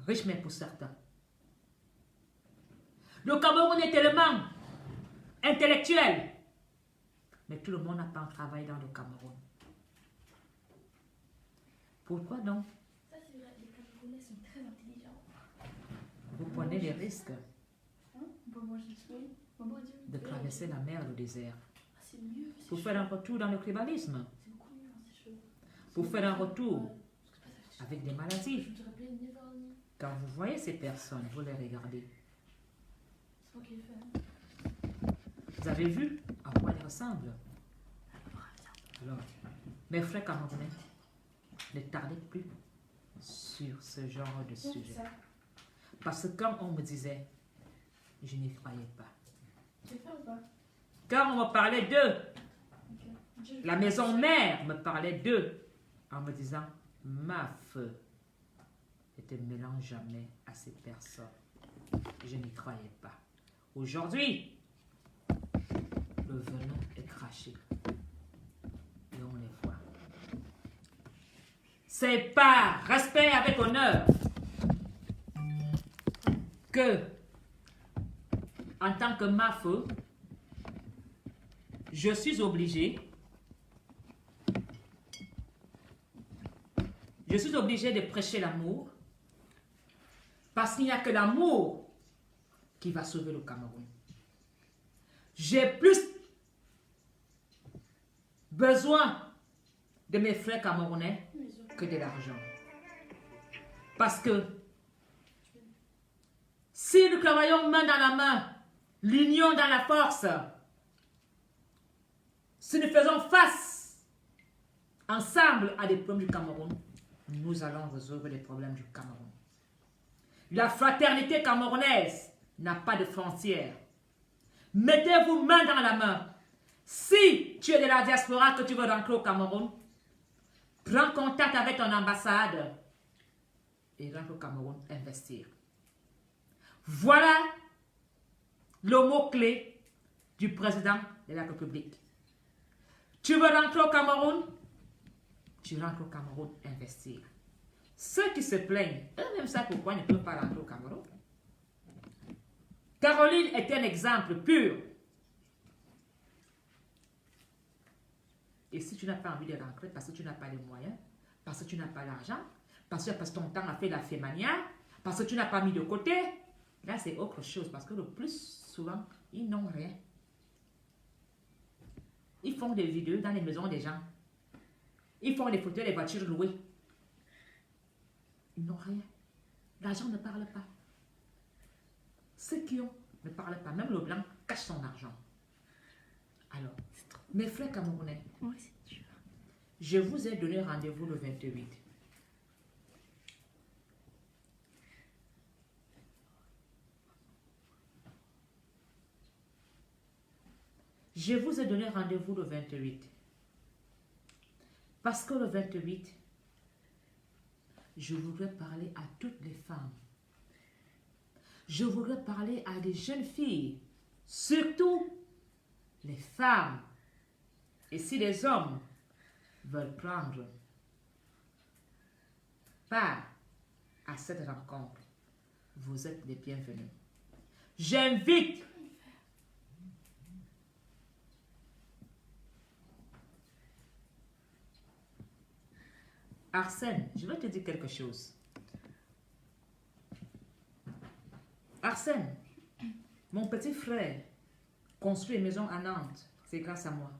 riche même pour certains. Le Cameroun est tellement intellectuel, mais tout le monde n'a pas un travail dans le Cameroun. Pourquoi donc? Ça, c'est vrai, les Camerounais sont très intelligents. Vous prenez les risques Hein? Bon, moi, je suis. Maman a dit. de traverser la mer, le désert, Ah, c'est mieux. c'est pour chaud. faire un retour dans le tribalisme, C'est beaucoup mieux, hein, c'est chaud. pour faire un retour Ouais. Parce que c'est pas ça, avec des je maladies. me suis rappelé Neverny. Quand vous voyez ces personnes, vous les regardez. C'est moi qui l'ai fait. Hein. Vous avez vu à quoi ils ressemblent? Alors, mes frères camerounais, ne tardez plus sur ce genre de sujet. Ça. Parce que quand on me disait, je n'y croyais pas. Tu veux faire ou pas? Quand on me parlait d'eux, Ok. la maison mère me parlait d'eux, en me disant, ma feu, ne te mélange jamais à ces personnes. Je n'y croyais pas. Aujourd'hui, le venin est craché. Et on les voit. C'est par respect avec honneur que, en tant que ma feu, je suis obligé de prêcher l'amour parce qu'il n'y a que l'amour qui va sauver le Cameroun. J'ai plus besoin de mes frères camerounais que de l'argent. Parce que si nous travaillons main dans la main, l'union dans la force, si nous faisons face ensemble à des problèmes du Cameroun, nous allons résoudre les problèmes du Cameroun. La fraternité camerounaise n'a pas de frontières. Mettez-vous main dans la main. Si tu es de la diaspora que tu veux rentrer au Cameroun, prends contact avec ton ambassade et rentre au Cameroun investir. Voilà le mot-clé du président de la République. Tu veux rentrer au Cameroun? tu rentres au Cameroun investir. Ceux qui se plaignent, eux-mêmes savent pourquoi ils ne peuvent pas rentrer au Cameroun. Caroline est un exemple pur. Et si tu n'as pas envie de rentrer parce que tu n'as pas les moyens, parce que tu n'as pas l'argent, parce que ton temps a fait la fémania, parce que tu n'as pas mis de côté, là c'est autre chose. Parce que le plus souvent, ils n'ont rien. Ils font des vidéos dans les maisons des gens. Ils font des photos des voitures louées. Ils n'ont rien. L'argent ne parle pas. Ceux qui ont ne parlent pas. Même le blanc cache son argent. Alors, mes frères camerounais, Ouais, c'est dur. je vous ai donné rendez-vous le 28. Je vous ai donné rendez-vous le 28. Parce que le 28, je voudrais parler à toutes les femmes. Je voudrais parler à des jeunes filles. Surtout les femmes. Et si les hommes veulent prendre part à cette rencontre, vous êtes les bienvenus. J'invite Arsène, je vais te dire quelque chose. Arsène, mon petit frère construit une maison à Nantes. C'est grâce à moi.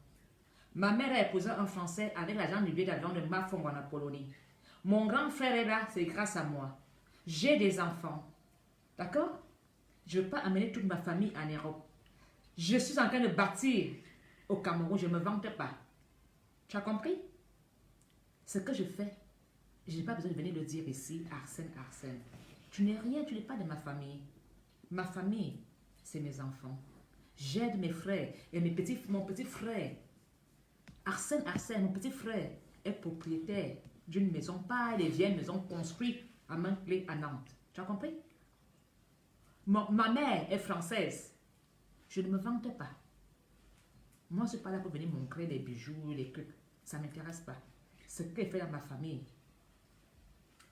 Ma mère a épousé un Français avec l'argent du billet d'avion de Mafong en Polonie. Mon grand frère est là, c'est grâce à moi. J'ai des enfants. D'accord? Je ne veux pas amener toute ma famille en Europe. Je suis en train de bâtir au Cameroun, je ne me vante pas. Tu as compris? Ce que je fais, je n'ai pas besoin de venir le dire ici, Arsène, Arsène. Tu n'es rien, tu n'es pas de ma famille. Ma famille, c'est mes enfants. J'aide mes frères et mon petit frère. Arsène, Arsène, mon petit frère est propriétaire d'une maison, pas les vieilles maisons construites à main clé à Nantes. Tu as compris? Ma mère est française. Je ne me vante pas. Moi, je ne suis pas là pour venir montrer les bijoux, les trucs. Ça ne m'intéresse pas. Ce qu'est fait dans ma famille,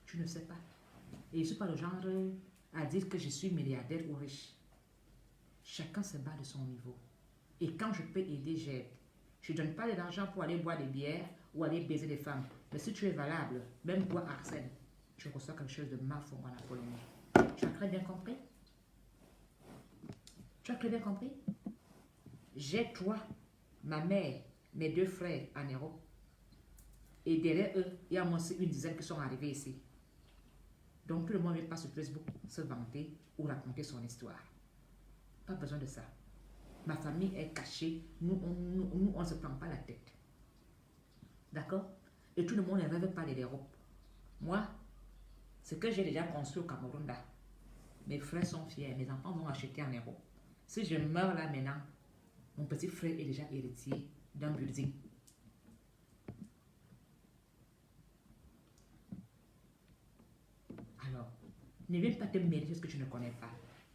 tu ne sais pas. Et je ne suis pas le genre à dire que je suis milliardaire ou riche. Chacun se bat de son niveau. Et quand je peux aider, j'aide. Je ne donne pas de l'argent pour aller boire des bières ou aller baiser des femmes. Mais si tu es valable, même toi, Arsène, tu reçois quelque chose de Mafong en Polonie. Tu as très bien compris? Tu as très bien compris? J'ai toi, ma mère, mes deux frères en Europe. Et derrière eux, il y a moins une dizaine qui sont arrivés ici. Donc tout le monde ne vient pas sur Facebook se vanter ou raconter son histoire. Pas besoin de ça. Ma famille est cachée. Nous, on ne se prend pas la tête. D'accord? Et tout le monde ne rêve pas de l'Europe. Moi, ce que j'ai déjà construit au Cameroun là, mes frères sont fiers. Mes enfants vont acheter en Europe. Si je meurs là maintenant, mon petit frère est déjà héritier d'un building. Alors, ne viens pas te mêler de ce que tu ne connais pas.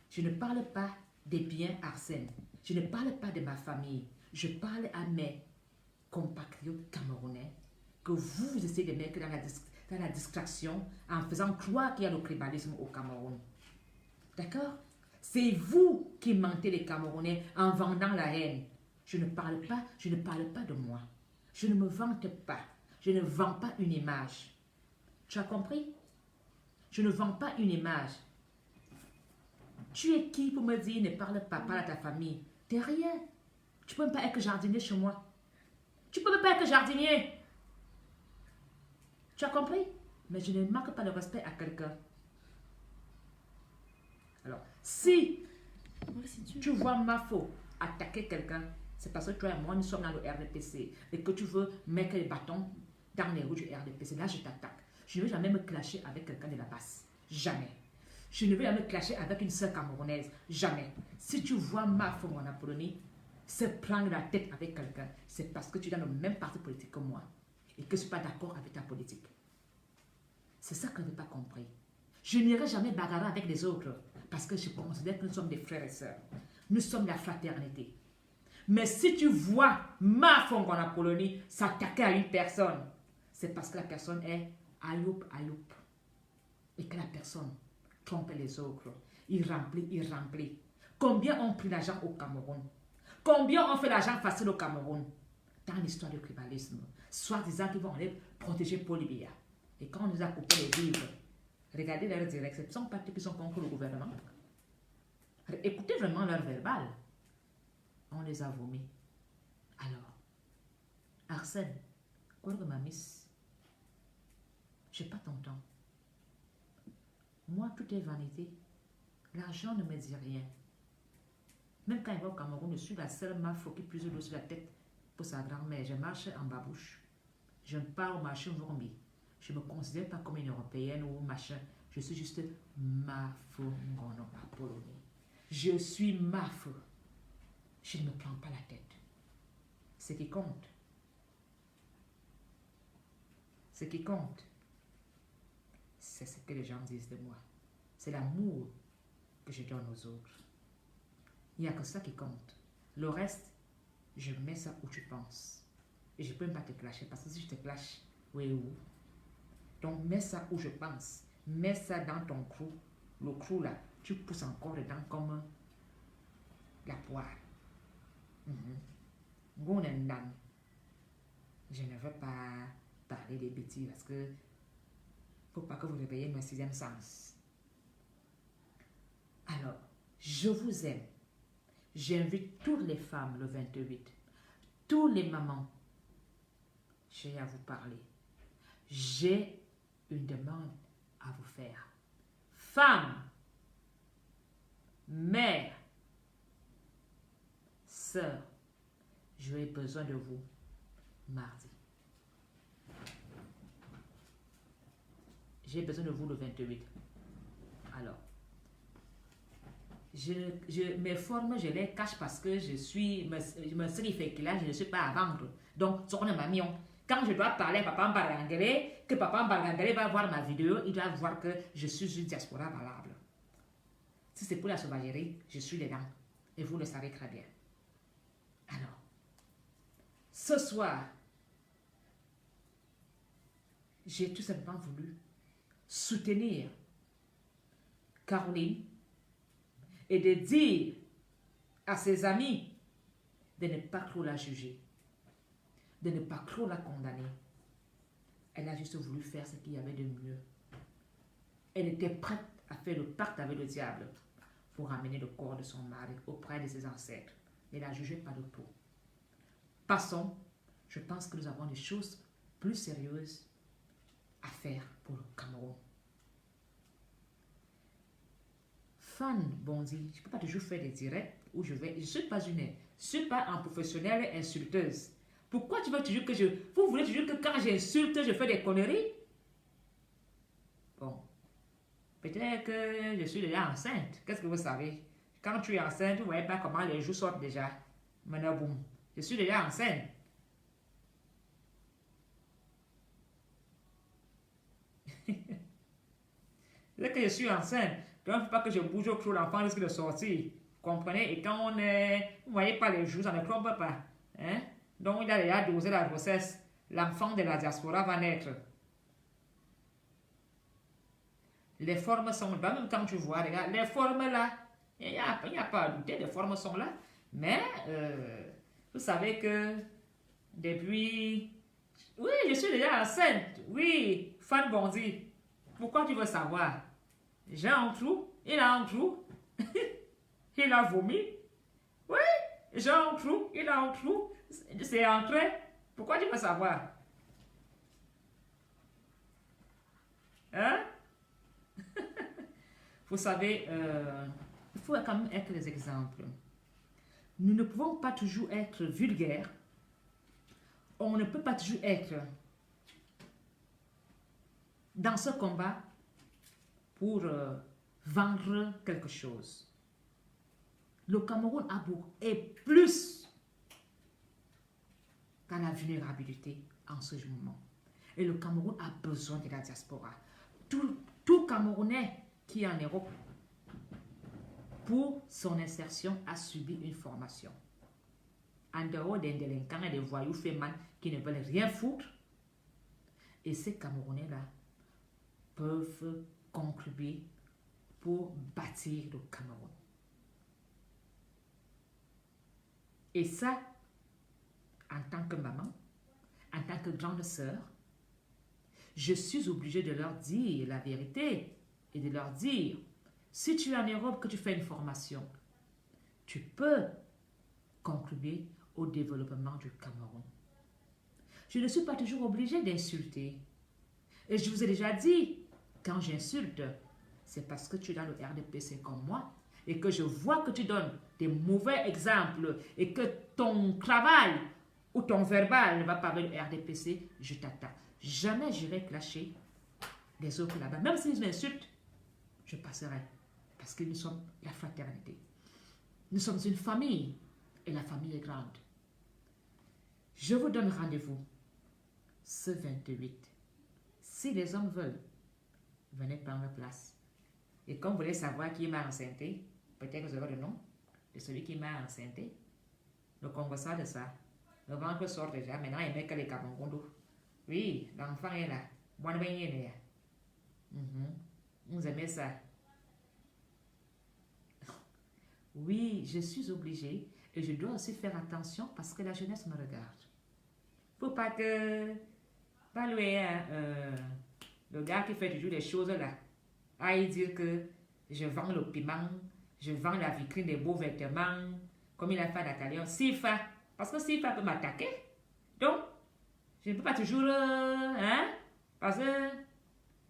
Je ne parle pas des biens Arsène. Je ne parle pas de ma famille. Je parle à mes compatriotes camerounais que vous essayez de mettre dans la distraction en faisant croire qu'il y a le tribalisme au Cameroun. D'accord? C'est vous qui mentez les Camerounais en vendant la haine. Je ne parle pas de moi. Je ne me vante pas. Je ne vends pas une image. Tu as compris? Je ne vends pas une image. Tu es qui pour me dire ne parle pas à ta famille? T'es rien. Tu peux même pas être jardinier chez moi. Tu peux même pas être jardinier. Tu as compris? Mais je ne manque pas de respect à quelqu'un. Alors, si tu vois Mafo attaquer quelqu'un, c'est parce que toi et moi, nous sommes dans le RDPC et que tu veux mettre les bâtons dans les roues du RDPC. Là, je t'attaque. Je ne vais jamais me clasher avec quelqu'un de la basse. Jamais. Je ne vais jamais me clasher avec une sœur camerounaise. Jamais. Si tu vois Mafo en Polonie se prendre la tête avec quelqu'un, c'est parce que tu es dans le même parti politique que moi et que je ne suis pas d'accord avec ta politique. C'est ça que je n'ai pas compris. Je n'irai jamais bagarrer avec les autres parce que je considère que nous sommes des frères et sœurs. Nous sommes la fraternité. Mais si tu vois Mafong en Polonie s'attaquer à une personne, c'est parce que la personne est aloup, aloup. Et que la personne trompe les autres. Il remplit, il remplit. Combien ont pris l'argent au Cameroun? Combien ont fait l'argent facile au Cameroun? Dans l'histoire du tribalisme, soi-disant qu'ils vont aller protéger Paul-Biya. Et quand on nous a coupé les vivres, regardez leur direct, ce sont partis qui sont contre le gouvernement. Écoutez vraiment leur verbal. On les a vomis. Alors, Arsène, quoi que ma miss, je n'ai pas ton temps. Moi, tout est vanité. L'argent ne me dit rien. Même quand il va au Cameroun, je suis la seule meuf qui plus d'eau sur la tête pour sa grand-mère. Je marche en babouche. Je ne pars au marché Vormbi. Je ne me considère pas comme une européenne ou machin. Je suis juste Mafongono Apollonie. Je suis Mafo. Je ne me prends pas la tête. Ce qui compte. Ce qui compte, c'est ce que les gens disent de moi. C'est l'amour que je donne aux autres. Il n'y a que ça qui compte. Le reste, je mets ça où tu penses. Et je ne peux même pas te clasher parce que si je te clash, oui, où? Donc, mets ça où je pense. Mets ça dans ton crew. Le crew là, tu pousses encore dedans comme la poire. Je ne veux pas parler des bêtises parce que faut pas que vous réveillez mon sixième sens. Alors, je vous aime. J'invite toutes les femmes le 28, tous les mamans. J'ai à vous parler. J'ai une demande à vous faire. Femmes, mères, sœurs, j'aurai besoin de vous mardi. J'ai besoin de vous le 28. Alors, mes formes, je les cache parce que je me suis là, je ne suis pas à vendre. Donc, sur le mamion. Quand je dois parler à Papa Mbarangale, que Papa Mbarangale va voir ma vidéo, il doit voir que je suis une diaspora valable. Si c'est pour la sauvagerie, je suis dedans. Et vous le savez très bien. Alors, ce soir, j'ai tout simplement voulu soutenir Caroline et de dire à ses amis de ne pas trop la juger, de ne pas trop la condamner. Elle a juste voulu faire ce qu'il y avait de mieux. Elle était prête à faire le pacte avec le diable pour ramener le corps de son mari auprès de ses ancêtres. Ne la jugez pas de tout. Passons, je pense que nous avons des choses plus sérieuses à faire pour le Cameroun. Fan Bondi, je ne peux pas toujours faire des directs où je vais. Je ne suis pas un professionnel insulteuse. Pourquoi tu veux toujours que vous voulez toujours que quand j'insulte, je fais des conneries? Bon. Peut-être que je suis déjà enceinte. Qu'est-ce que vous savez? Quand tu es enceinte, vous ne voyez pas comment les joues sortent déjà. Maintenant, boum. Je suis déjà enceinte. C'est que je suis enceinte. Donc, il ne faut pas que je bouge au clou, l'enfant risque de sortir. Comprenez? Et quand on est... Vous ne voyez pas les joues, ça ne trompe pas. Hein? Donc, il a déjà dosé la grossesse. L'enfant de la diaspora va naître. Les formes sont là. Même quand tu vois, regarde, les formes là, il n'y a pas à douter, les formes sont là. Mais, vous savez que depuis... Oui, je suis déjà enceinte. Oui, Fan Bondi. Pourquoi tu veux savoir? J'ai un trou. Il a un trou. Il a vomi. Oui, j'ai un trou. Il a un trou. C'est entré. Pourquoi tu veux savoir? Hein? Vous savez, il faut quand même être des exemples. Nous ne pouvons pas toujours être vulgaires. On ne peut pas toujours être dans ce combat pour vendre quelque chose. Le Cameroun a beaucoup et plus dans la vulnérabilité en ce moment. Et le Cameroun a besoin de la diaspora. Tout Camerounais qui est en Europe, pour son insertion, a subi une formation. En dehors des délinquants et des voyous fémins qui ne veulent rien foutre, Et ces Camerounais-là peuvent contribuer pour bâtir le Cameroun. Et ça, en tant que maman, en tant que grande sœur, je suis obligée de leur dire la vérité et de leur dire, si tu es en Europe, que tu fais une formation, tu peux contribuer au développement du Cameroun. Je ne suis pas toujours obligée d'insulter. Et je vous ai déjà dit, quand j'insulte, c'est parce que tu es dans le RDPC comme moi et que je vois que tu donnes des mauvais exemples et que ton travail ou ton verbal va parler du RDPC, je t'attaque. Jamais j'irai clasher les autres là-bas. Même s'ils m'insultent, je passerai. Parce que nous sommes la fraternité. Nous sommes une famille et la famille est grande. Je vous donne rendez-vous ce 28. Si les hommes veulent, venez prendre place. Et comme vous voulez savoir qui m'a enceinté, peut-être que vous aurez le nom de celui qui m'a enceinté. Le Congo sort de ça. Le ventre sort déjà. Maintenant, il met que les Kabangondo. Oui, l'enfant est là. Bon, ben, il est là. Vous aimez ça? Oui, je suis obligée et je dois aussi faire attention parce que la jeunesse me regarde. Faut pas que... Pas louer le gars qui fait toujours des choses là. Il dit que je vends le piment, je vends la vitrine des beaux vêtements, comme il a fait à Nathalie. Sifa, parce que Sifa peut m'attaquer. Donc, je ne peux pas toujours... parce que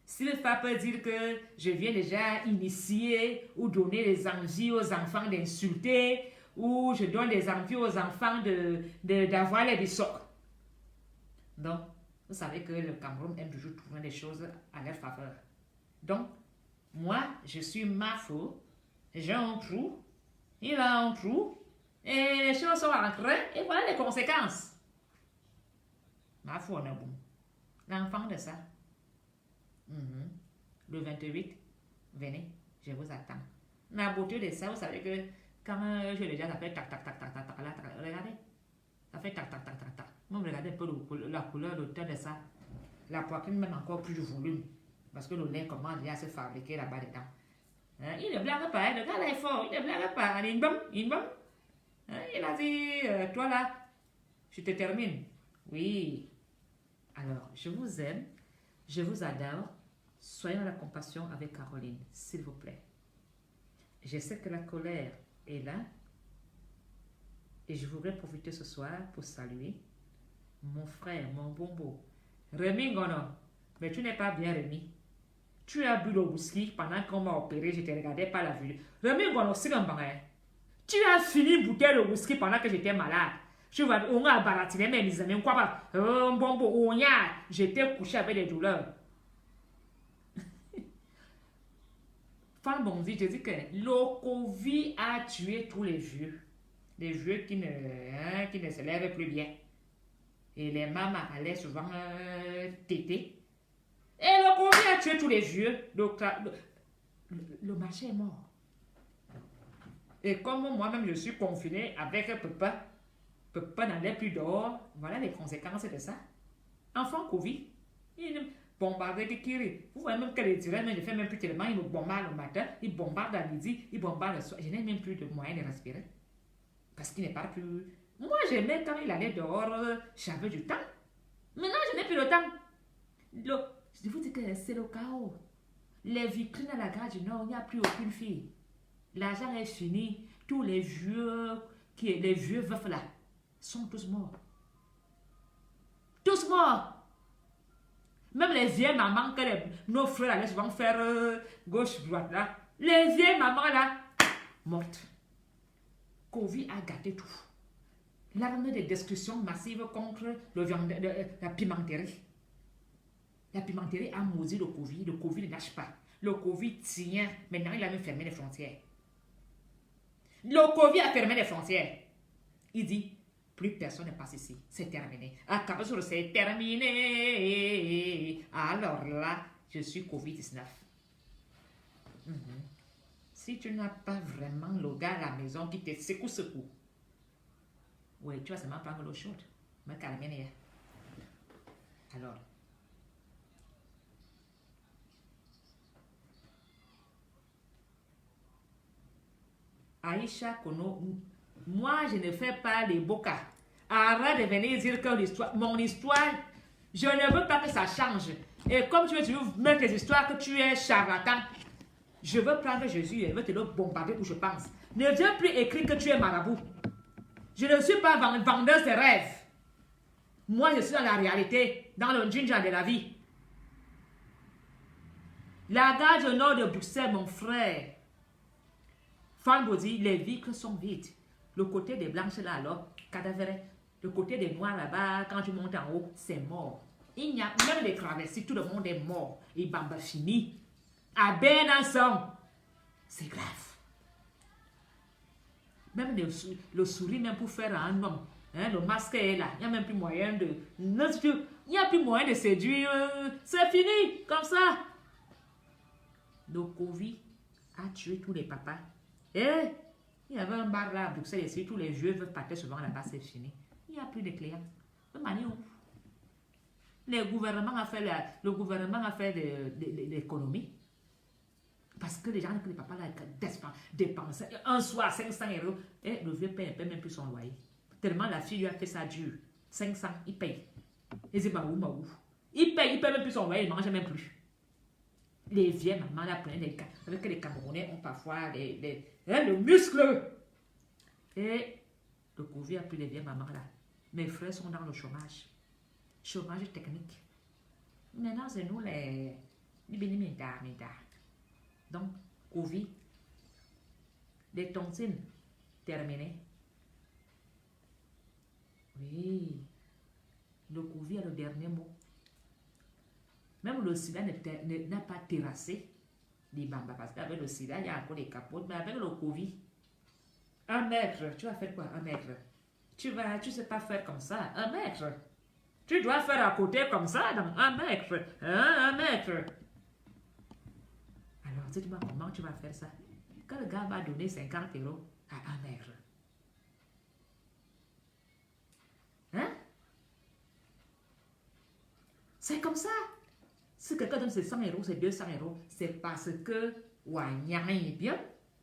Sifa peut dire que je viens déjà initier ou donner des envies aux enfants d'insulter, ou je donne des envies aux enfants d'avoir les bissocs. Donc, vous savez que le Cameroun aime toujours trouver des choses à leur faveur. Donc, moi, je suis Mafo, j'ai un trou, il a un trou, et les choses sont rentrées, et voilà les conséquences. Mafo, on a bon. L'enfant de ça. Le 28, venez, je vous attends. La beauté de ça, vous savez que quand je déjà, ça fait tac, tac, tac, tac, tac, tac, tac, regardez. Ça fait tac, tac, tac, tac, tac. Même regardez un peu la couleur, le teint de ça. La poitrine même encore plus de volume. Parce que le lait commence déjà à se fabriquer là-bas dedans. Il ne blague pas, le gars là est fort, il ne blague pas. Il a dit, toi là, je te termine. Oui. Alors, je vous aime, je vous adore. Soyez dans la compassion avec Caroline, s'il vous plaît. Je sais que la colère est là. Et je voudrais profiter ce soir pour saluer mon frère, mon bonbon, Rémi Ngono. Mais tu n'es pas bien Rémi. Tu as bu le whisky pendant qu'on m'a opéré, je ne te regardais pas la vue. Rémi Ngono, c'est un bain. Tu as fini une bouteille de whisky pendant que j'étais malade. Je vais on a baratiner mes amis, quoi pas. Bonbon, on y a. J'étais couché avec des douleurs. Fan Bonzi, je dis que le Covid a tué tous les vieux. Les vieux qui ne se lèvent plus bien. Et les mamans allaient souvent téter. Et le Covid a tué tous les vieux. Donc, le marché est mort. Et comme moi-même je suis confiné avec papa, papa n'allait plus dehors. Voilà les conséquences de ça. Enfant Covid, il bombarde Kikiri. Vous voyez même que les tireurs, je ne fais même plus tellement. Ils me bombardent le matin, ils bombardent à midi, ils bombardent le soir. Je n'ai même plus de moyens de respirer. Parce qu'il n'est pas plus... Moi, j'aimais quand il allait dehors, j'avais du temps. Maintenant, je n'ai plus le temps. Je vous dis que c'est le chaos. Les vitrines à la gare du Nord, il n'y a plus aucune fille. L'argent est fini. Tous les vieux veufs là, sont tous morts. Tous morts. Même les vieilles mamans que nos frères allaient souvent faire gauche-droite là. Les vieilles mamans là, mortes. Covid a gâté tout. L'armée de destruction massive contre la pimenterie. La pimenterie a maudit le Covid. Le Covid ne lâche pas. Le Covid tient. Maintenant, il a même fermé les frontières. Le Covid a fermé les frontières. Il dit, plus personne ne passe ici. C'est terminé. Ah, c'est terminé. Alors là, je suis Covid-19. Si tu n'as pas vraiment le gars à la maison qui te secoue, oui, tu vas seulement prendre l'eau chaude. Me calmer. Alors, Aïcha Kono, moi je ne fais pas les bocas. Arrête de venir dire que mon histoire, je ne veux pas que ça change. Et comme tu veux toujours mettre les histoires que tu es charlatan, je veux prendre Jésus et je veux te le bombarder où je pense. Ne viens plus écrire que tu es marabout. Je ne suis pas vendeuse de rêves. Moi, je suis dans la réalité, dans le ginger de la vie. La gare du nord de Bruxelles, mon frère. Fanbody, les vitres sont vides. Le côté des blanches là, alors, cadavéré. Le côté des noirs là-bas, quand tu montes en haut, c'est mort. Il n'y a même les traversées, tout le monde est mort. Et Bamba fini. À Besançon, c'est grave. Même le souris, même pour faire un homme, hein, le masque est là. Il n'y a même plus moyen de... Il n'y a plus moyen de séduire. C'est fini, comme ça. Le Covid a tué tous les papas. Eh, il y avait un bar là à Bruxelles ici, tous les vieux veulent partir souvent là-bas, c'est fini. Il n'y a plus de clients. Le gouvernement a fait l'économie. Parce que les gens que les papas là dépensent un soir 500 €. Et le vieux paye même plus son loyer. Tellement la fille lui a fait ça dur. 500, il paye. Il dit maou. Il paye même plus son loyer, il ne mange même plus. Les vieilles mamans là, plein des cas. Vous savez que les Camerounais ont parfois le muscle. Et le Covid a pris les vieilles mamans là. Mes frères sont dans le chômage. Chômage technique. Maintenant, c'est nous les bénémintas. Donc, Covid, les tontines terminées. Oui, le Covid a le dernier mot. Même le sida n'a pas terrassé les bambas. Parce qu'avec le sida, il y a encore des capotes. Mais avec le Covid, 1 mètre, tu vas faire quoi 1 mètre? Tu ne sais pas faire comme ça, 1 mètre. Tu dois faire à côté comme ça, dans 1 mètre. 1 mètre. Alors, dis-moi comment tu vas faire ça? Quand le gars va donner 50 € à 1 mètre. Hein? C'est comme ça. Si quelqu'un donne ses 100 €, c'est 200 €, c'est parce que Wanyang est bien.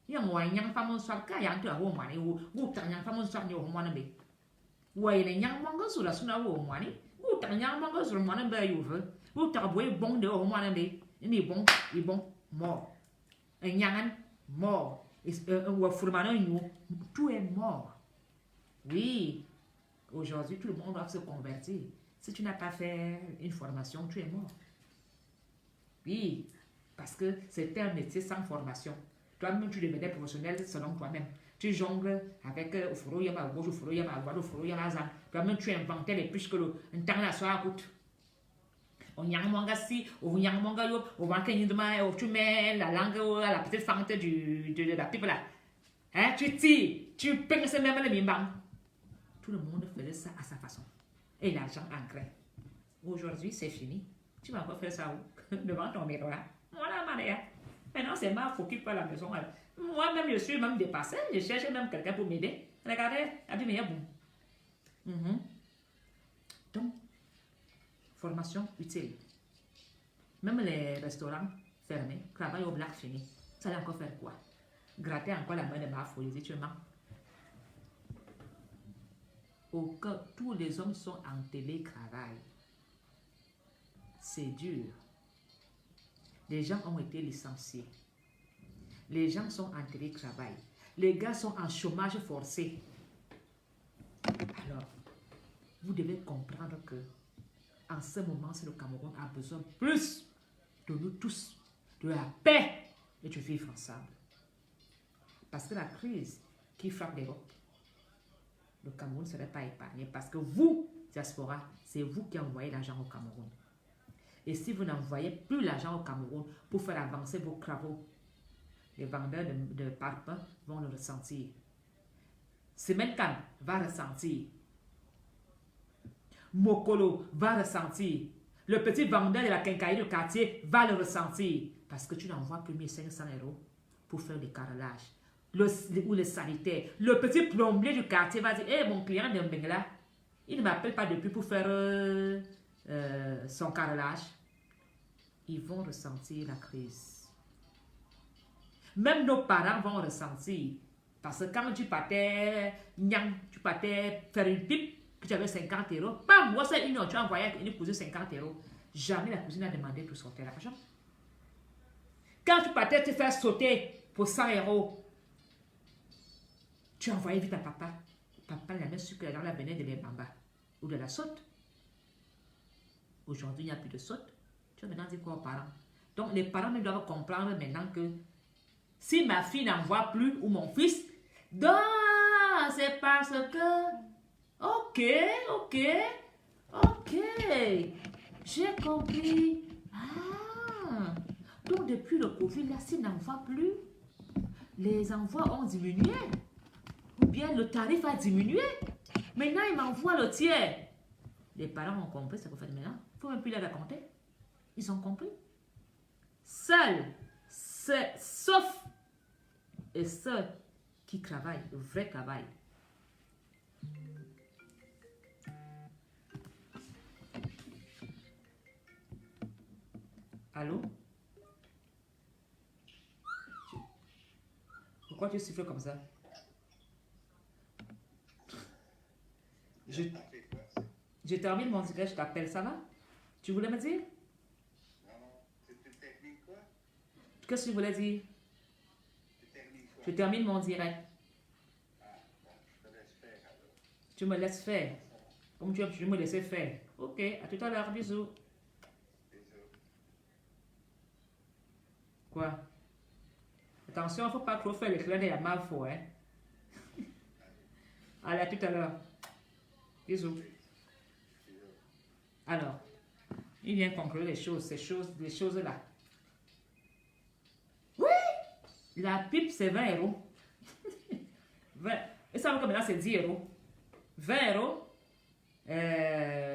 Il y a un Wanyang pas mon soir, car il y a un peu à Romani, ou Tanyang pas mon soir, il y a un Romani. Ou il y a un Yang Manga sur la Suna Romani, ou Tanyang Manga sur le Romani, ou Tarboy bon de Romani, il est bon, mort. Un Yang mort. Ou un Fourmano, tout est mort. Oui, aujourd'hui, tout le monde doit se convertir. Si tu n'as pas fait une formation, tu es mort. Oui, parce que c'est un métier sans formation. Toi-même, tu devenais professionnel selon toi-même. Tu jongles avec Ofuro Yama gauche, Ofuro Yama à droite, Ofuro Yama à droite. Toi-même, tu inventais les puces que le temps la soirée coûte. On y a un manga si, on y a un manga yo, on va que tu mets la langue à la petite fente de la pipe là. Hein, tu tires, tu pinces même le mimbang. Tout le monde faisait ça à sa façon. Et l'argent ancrait. Aujourd'hui, c'est fini. Tu vas encore faire ça où? Devant ton miroir. Voilà, Maria. Maintenant, c'est ma faute qui fait la maison. Moi-même, je suis même dépassée. Je cherche même quelqu'un pour m'aider. Regardez, abîmé, bon. Donc, formation utile. Même les restaurants fermés, travail au black fini. Ça allait encore faire quoi? Gratter encore la main de ma folie, tu mens. Au cas, tous les hommes sont en télétravail. C'est dur. Les gens ont été licenciés. Les gens sont en télétravail. Les gars sont en chômage forcé. Alors, vous devez comprendre que en ce moment, si le Cameroun a besoin plus de nous tous, de la paix et de vivre ensemble. Parce que la crise qui frappe l'Europe, le Cameroun ne serait pas épargné. Parce que vous, diaspora, c'est vous qui envoyez l'argent au Cameroun. Et si vous n'envoyez plus l'argent au Cameroun pour faire avancer vos travaux, les vendeurs de parpaings vont le ressentir. Semenkan va ressentir. Mokolo va ressentir. Le petit vendeur de la quincaillerie de quartier va le ressentir. Parce que tu n'envoies plus 1500 € pour faire des carrelages. Ou le sanitaire. Le petit plombier du quartier va dire, hey, mon client de Mbengla, il ne m'appelle pas depuis pour faire son carrelage. Ils vont ressentir la crise. Même nos parents vont ressentir. Parce que quand tu partais, tu partais faire une pipe, que tu avais 50 euros, bam, moi c'est une heure, tu as envoyé une cousine 50 euros. Jamais la cousine a demandé pour sortir l'argent. Quand tu partais te faire sauter pour 100 euros, tu as envoyé vite à papa. Papa n'a même su que l'argent venait de l'Embamba ou de la saute. Aujourd'hui, il n'y a plus de saute. Tu vas maintenant dire quoi aux parents? Donc, les parents ne doivent comprendre maintenant que si ma fille n'envoie plus ou mon fils, donc c'est parce que... Ok, j'ai compris. Ah, donc depuis le Covid, là, s'il n'envoie plus, les envois ont diminué. Ou bien le tarif a diminué. Maintenant, il m'envoie le tiers. Les parents ont compris ce que vous faites maintenant. Il ne faut même plus les raconter. Ils ont compris. Seuls, sauf et ceux qui travaillent, le vrai travail. Allô? Pourquoi tu siffles comme ça? Je termine mon direct, je t'appelle, ça va? Tu voulais me dire? Qu'est-ce que tu voulais dire? Je termine mon direct. Tu me laisses faire. Comme tu veux me laisser faire. Ok, à tout à l'heure, bisous. Quoi? Attention, il ne faut pas trop faire le clin d'œil à ma foi, hein? Allez, à tout à l'heure. Bisous. Alors, il vient conclure les choses, les choses là. Oui! La pipe, c'est 20 euros. 20. Et ça veut que maintenant, c'est 10 euros. 20 euros.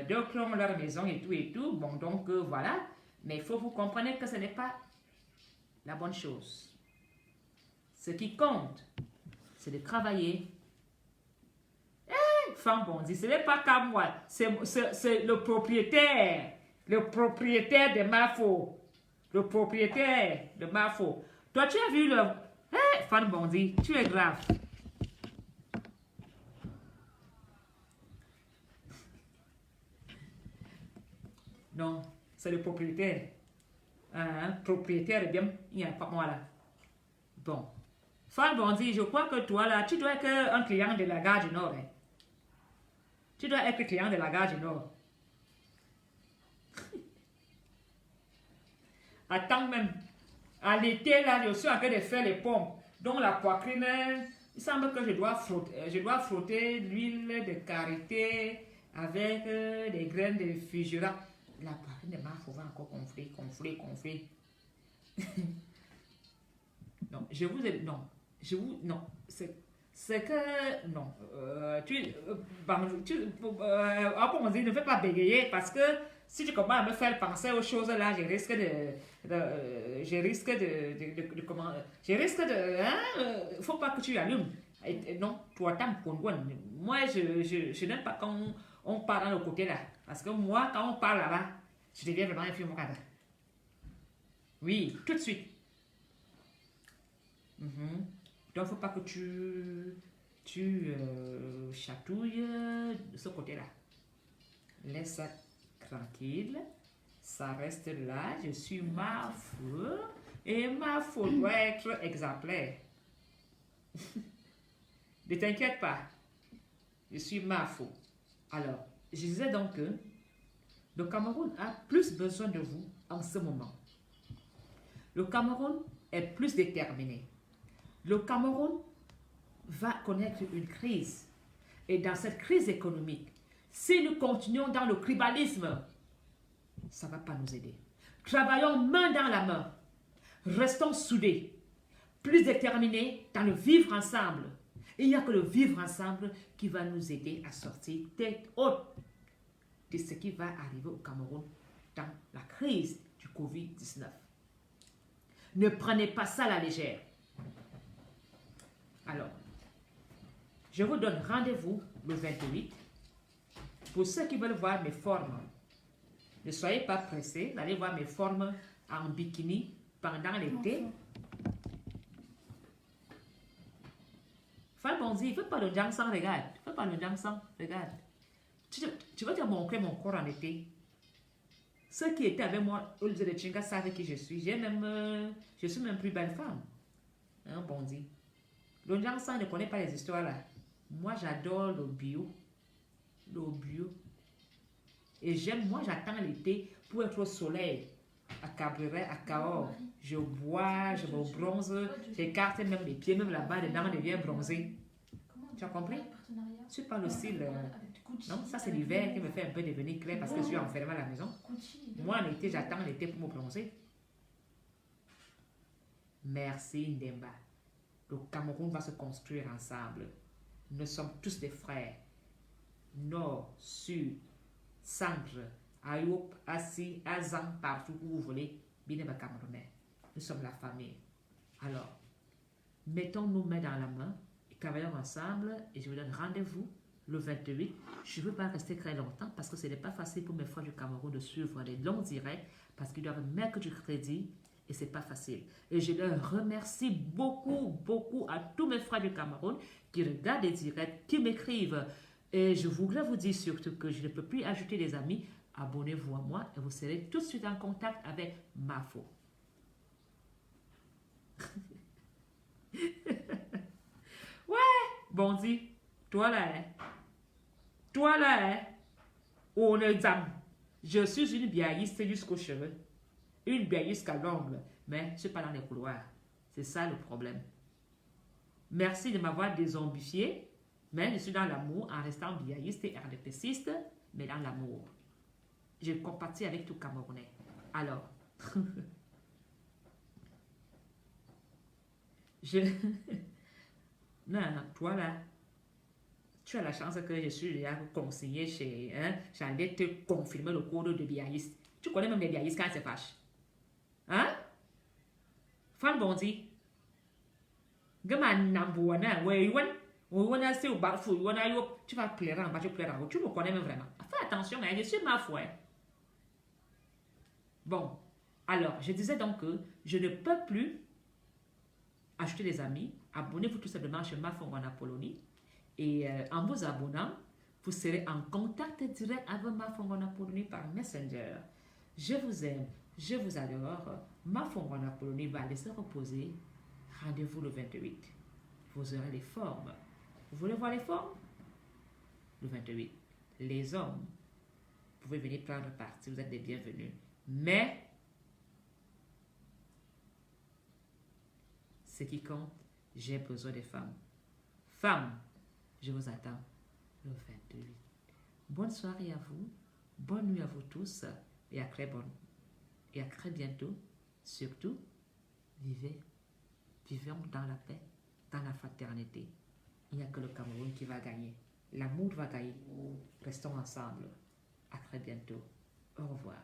D'autres ont leur maison et tout. Bon, donc, voilà. Mais il faut vous comprendre que ce n'est pas la bonne chose. Ce qui compte, c'est de travailler. Femme Bondy, ce n'est pas qu'à moi, c'est le propriétaire de Mafo. Le propriétaire de Mafo. Toi, tu as vu le... Femme Bondy, tu es grave. Non, c'est le propriétaire. Propriétaire, eh bien, il n'y a pas moi là. Bon. Femme Bondy, je crois que toi là, tu dois être un client de la gare du Nord. Hein. Tu dois être client de la gare du Nord. Attends même. À l'été, là, je suis en train de faire les pompes. Donc la poitrine, il semble que je dois frotter l'huile de karité avec des graines de fugera. La poitrine de ma va encore gonfler. Non, je vous ai... Non. Non. C'est que... Non. Ne fais pas bégayer parce que si tu commences à me faire penser aux choses là, je risque de... faut pas que tu allumes. Non, toi, moi, je n'aime pas quand on parle dans le côté là. Parce que moi, quand on parle là-bas, je deviens vraiment un film. Oui, tout de suite. Donc, il ne faut pas que tu chatouilles de ce côté-là. Laisse ça tranquille. Ça reste là. Je suis ma feu. Et ma feu doit être exemplaire. Ne t'inquiète pas. Je suis ma feu. Alors, je disais donc que le Cameroun a plus besoin de vous en ce moment. Le Cameroun est plus déterminé. Le Cameroun va connaître une crise. Et dans cette crise économique, si nous continuons dans le tribalisme, ça ne va pas nous aider. Travaillons main dans la main. Restons soudés. Plus déterminés dans le vivre ensemble. Il n'y a que le vivre ensemble qui va nous aider à sortir tête haute de ce qui va arriver au Cameroun dans la crise du Covid-19. Ne prenez pas ça à la légère. Alors, je vous donne rendez-vous le 28 pour ceux qui veulent voir mes formes. Ne soyez pas pressés d'aller voir mes formes en bikini pendant l'été. Fan Bonzi, fais pas le Jangsang, regarde. Fais pas le Jangsang, regarde. Tu vas te montrer mon corps en été. Ceux qui étaient avec moi, au lieu de Chinga, savent qui je suis. Je suis même plus belle femme. Hein, Bonzi. Le Jangsang ne connaît pas les histoires là. Moi, j'adore le bio. Le bio. Et moi, j'attends l'été pour être au soleil. À Cabreret, à Cahors. Je bois, je me bronze. J'écarte même les pieds, même là-bas, les dents deviennent bronzées. Tu as compris? Je suis pas le style. Non, ça c'est l'hiver qui me fait un peu devenir clair parce que je suis enfermée à la maison. Moi, en été, j'attends l'été pour me bronzer. Merci, Ndemba. Le Cameroun va se construire ensemble. Nous sommes tous des frères. Nord, Sud, Centre, Ayoub, Assi, Azan, partout où vous voulez. Bineba Camerounais. Nous sommes la famille. Alors, mettons nos mains dans la main et travaillons ensemble et je vous donne rendez-vous le 28. Je ne veux pas rester très longtemps parce que ce n'est pas facile pour mes frères du Cameroun de suivre les longs directs parce qu'ils doivent mettre du crédit et ce n'est pas facile. Et je leur remercie beaucoup, beaucoup à tous mes frères du Cameroun qui regardent les directs, qui m'écrivent. Et je voudrais vous dire surtout que je ne peux plus ajouter des amis. Abonnez-vous à moi et vous serez tout de suite en contact avec Mafo. Ouais, Bonzi, toi là, on est dame. Je suis une biaïste jusqu'aux cheveux, une biaïste à l'ongle, mais je ne suis pas dans les couloirs. C'est ça le problème. Merci de m'avoir dézombifié, mais je suis dans l'amour en restant biaïste et RDPciste, mais dans l'amour. Je compatis avec tout Camerounais. Alors, non, toi là, tu as la chance que je suis déjà consigné chez... Hein, j'allais te confirmer le code de biaïste. Tu connais même les biaïstes quand ils se fâchent. Hein? Fan Bonzi. Gaman Nambouana, tu vas pleurer en bas, tu pleures en haut. Tu me connais même vraiment. Fais attention, hein, je suis ma foi. Bon, alors, je disais donc que je ne peux plus acheter des amis. Abonnez-vous tout simplement chez Mafongwana Polonie. Et en vous abonnant, vous serez en contact direct avec Mafongwana Polonie par Messenger. Je vous aime, je vous adore. Mafongwana Polonie va laisser reposer. Rendez-vous le 28. Vous aurez les formes. Vous voulez voir les formes? Le 28. Les hommes, vous pouvez venir prendre parti, vous êtes les bienvenus. Mais, ce qui compte, j'ai besoin des femmes. Femmes, je vous attends le 28. Bonne soirée à vous, bonne nuit à vous tous et à très bientôt. Surtout, vivons dans la paix, dans la fraternité. Il n'y a que le Cameroun qui va gagner. L'amour va gagner. Restons ensemble. À très bientôt. Au revoir.